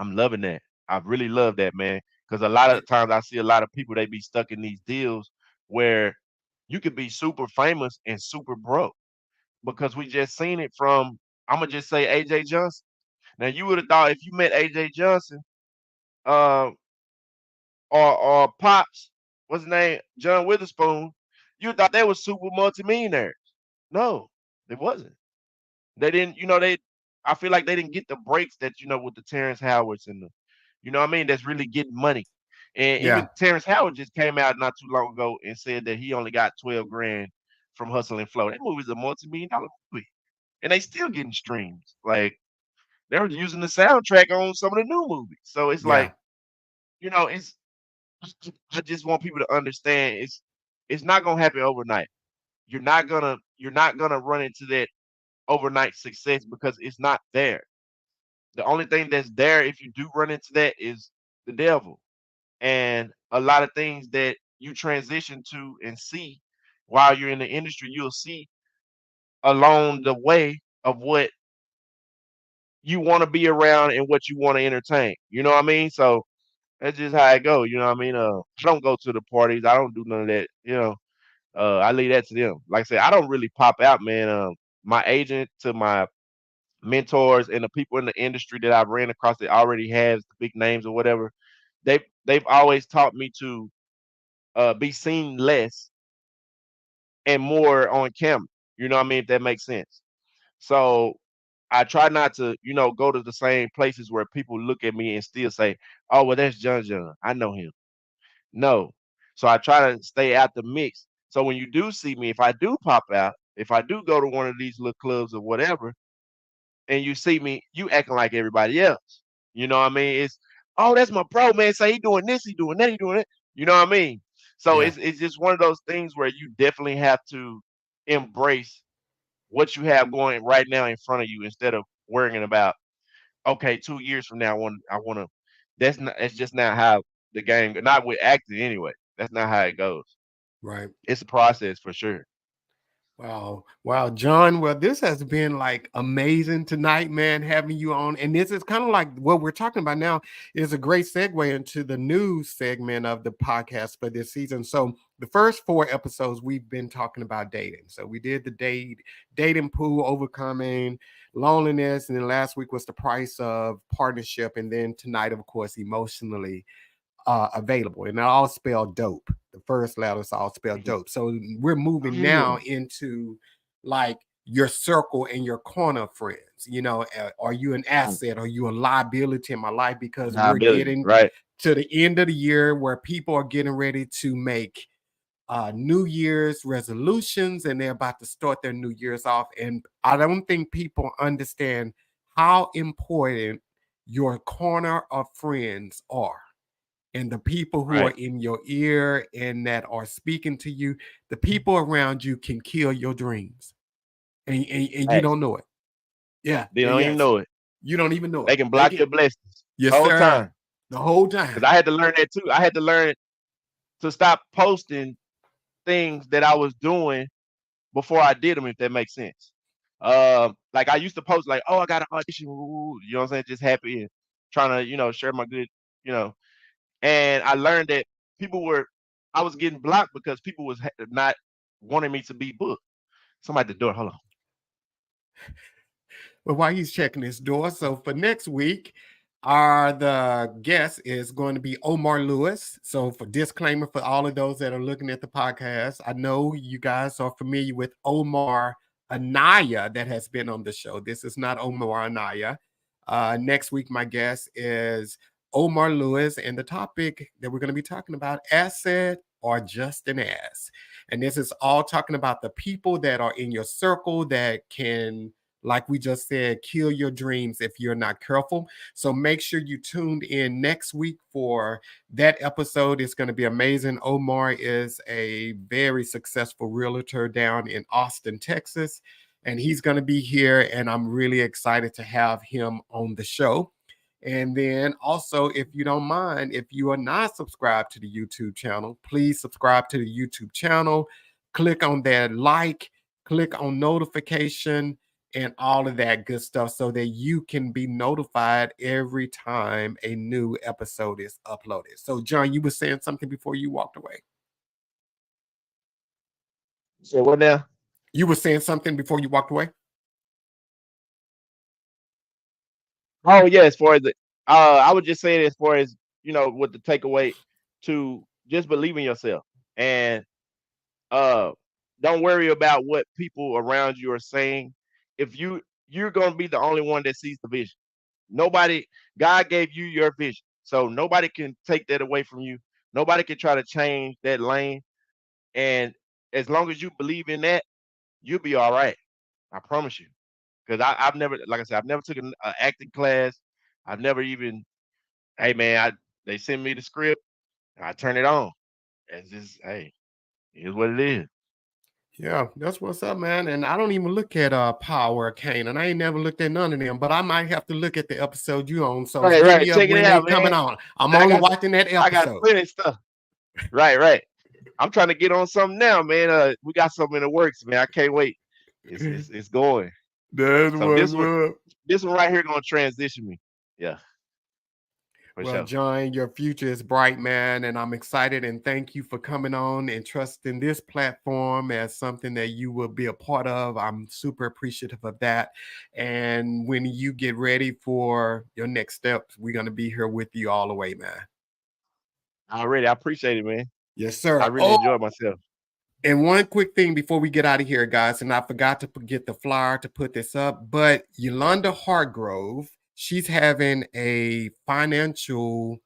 I'm loving that. I really love that, man. Because a lot of times I see a lot of people they be stuck in these deals where you could be super famous and super broke because we just seen it from. I'm gonna just say AJ Johnson. Now you would have thought if you met AJ Johnson, uh, or Pops, what's his name, John Witherspoon, you thought they were super multimillionaires. No, they wasn't. They didn't, they I feel like they didn't get the breaks that, with the Terrence Howards and the, what I mean, that's really getting money. And Yeah, even Terrence Howard just came out not too long ago and said that he only got 12 grand from Hustle and Flow. That movie's a multi-million dollar movie. And they still getting streams. Like they were using the soundtrack on some of the new movies. So it's yeah, like, it's I just want people to understand it's not gonna happen overnight. You're not gonna run into that overnight success because it's not there. The only thing that's there if you do run into that is the devil. And a lot of things that you transition to and see while you're in the industry, you'll see along the way of what you want to be around and what you want to entertain. You know what I mean? So that's just how it go. You know what I mean? I don't go to the parties. I don't do none of that. I leave that to them. Like I said, I don't really pop out, man. My agent to my mentors and the people in the industry that I've ran across that already has the big names or whatever, they've always taught me to be seen less and more on camera. You know what I mean? If that makes sense. So I try not to, go to the same places where people look at me and still say, "Oh, well, that's John John. I know him." No. So I try to stay out the mix. So when you do see me, if I do pop out, if I do go to one of these little clubs or whatever, and you see me, you acting like everybody else. You know what I mean? It's oh, that's my bro, man. Say he doing this, he doing that, he doing it. You know what I mean? So yeah, it's just one of those things where you definitely have to embrace what you have going right now in front of you instead of worrying about okay, 2 years from now I wanna that's just not how the game not with acting anyway. That's not how it goes. right. It's a process for sure. Wow. Wow, John. Well, this has been like amazing tonight, man, having you on. And this is kind of like what we're talking about now is a great segue into the news segment of the podcast for this season. So the first 4 episodes we've been talking about dating. So we did the dating pool, overcoming loneliness, and then last week was the price of partnership, and then tonight, of course, emotionally available, and it all spelled dope. The first letters all spelled Mhm. dope. So we're moving now Mm. into like your circle and your corner friends. Are you an Mm. asset? Are you a liability in my life? Because we're Liability, getting right? to the end of the year where people are getting ready to make New Year's resolutions, and they're about to start their New Year's off. And I don't think people understand how important your corner of friends are, and the people who are Right. in your ear and that are speaking to you, the people around you can kill your dreams, and you Facts. don't know it. Yeah, They yeah, don't even yes. know it. You don't even know it. They can They block can, your blessings the yes, whole sir. time. The whole Because time. I had to learn that too. I had to learn to stop posting things that I was doing before I did them, if that makes sense. Like I used to post like, "Oh, I got an audition," you know what I'm saying? Just happy and trying to, share my good, you know. And I learned that I was getting blocked because people was not wanting me to be booked. Somebody at the door. Hold on. But while he's checking his door, so for next week, the guest is going to be Omar Lewis. So for disclaimer for all of those that are looking at the podcast, I know you guys are familiar with Omar Anaya that has been on the show. This is not Omar Anaya. Next week, my guest is Omar Lewis, and the topic that we're going to be talking about, asset or just an ass. And this is all talking about the people that are in your circle that can, like we just said, kill your dreams if you're not careful. So make sure you tuned in next week for that episode. It's going to be amazing. Omar is a very successful realtor down in Austin, Texas, and he's going to be here, and I'm really excited to have him on the show. And then also, if you don't mind, if you are not subscribed to the YouTube channel, please subscribe to the YouTube channel. Click on that like, click on notification, and all of that good stuff so that you can be notified every time a new episode is uploaded. So, John, you were saying something before you walked away. So what now? You were saying something before you walked away. Oh yeah, as far as I would just say it as far as with the takeaway to just believe in yourself and uh don't worry about what people around you are saying. If you're gonna be the only one that sees the vision. Nobody, God gave you your vision, so nobody can take that away from you. Nobody can try to change that lane, and as long as you believe in that, you'll be all right. I promise you. Because I've never, like I said, I've never took an acting class. I've never even, hey man, they send me the script, and I turn it on. It's just, hey, here's what it is. Yeah, that's what's up, man. And I don't even look at Power of Kane, and I ain't never looked at none of them, but I might have to look at the episode you on. So Right, hit right. me up Check it when they out, coming man. on. I'm I only got, watching that I got episode. plenty of stuff. Right, right. I'm trying to get on something now, man. We got something in the works, man. I can't wait. It's going. That's So what's up. this one right here gonna transition me. Yeah, for Well, sure. John, your future is bright, man, and I'm excited and thank you for coming on and trusting this platform as something that you will be a part of. I'm super appreciative of that. And when you get ready for your next steps, we're going to be here with you all the way, man. Already, I appreciate it, man. Yes, I sir. really Oh, enjoyed myself. and one quick thing before we get out of here, guys, and I forgot to get the flyer to put this up, but Yolanda Hargrove, she's having a financial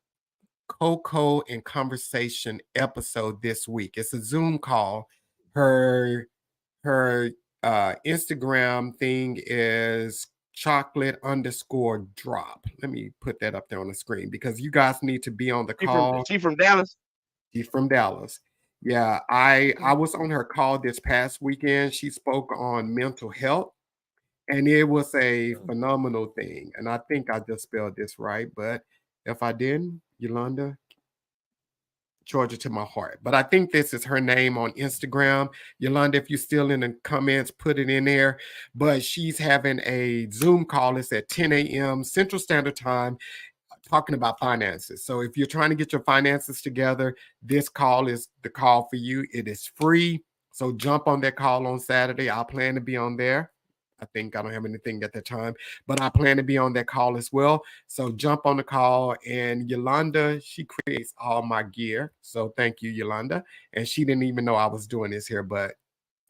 Coco and Conversation episode this week. It's a Zoom call. Her her Instagram thing is chocolate underscore drop. Let me put that up there on the screen because you guys need to be on the call. She from Dallas. She's from Dallas. Yeah, I was on her call this past weekend. She spoke on mental health and it was a phenomenal thing. And I think I just spelled this right, but if I didn't, Yolanda, Georgia to my heart. But I think this is her name on Instagram. Yolanda, if you're still in the comments, put it in there. But she's having a Zoom call. It's at 10 a.m. Central Standard Time talking about finances. So if you're trying to get your finances together, this call is the call for you. It is free. So jump on that call on Saturday. I plan to be on there. I think I don't have anything at that time, but I plan to be on that call as well. So jump on the call. And Yolanda, she creates all my gear. So thank you, Yolanda. And she didn't even know I was doing this here, but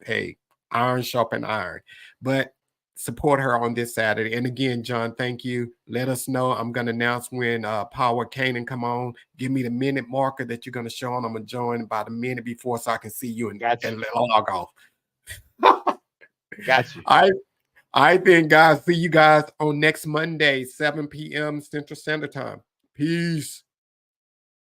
hey, iron sharpen iron. But support her on this Saturday. And again, John, thank you. Let us know. I'm going to announce when Power Canaan come on. Give me the minute marker that you're going to show on. I'm going to join about a minute before so I can see you Got you. and log off. Got you. I I think, guys, see you guys on next Monday, 7 p.m. Central Standard Time. Peace.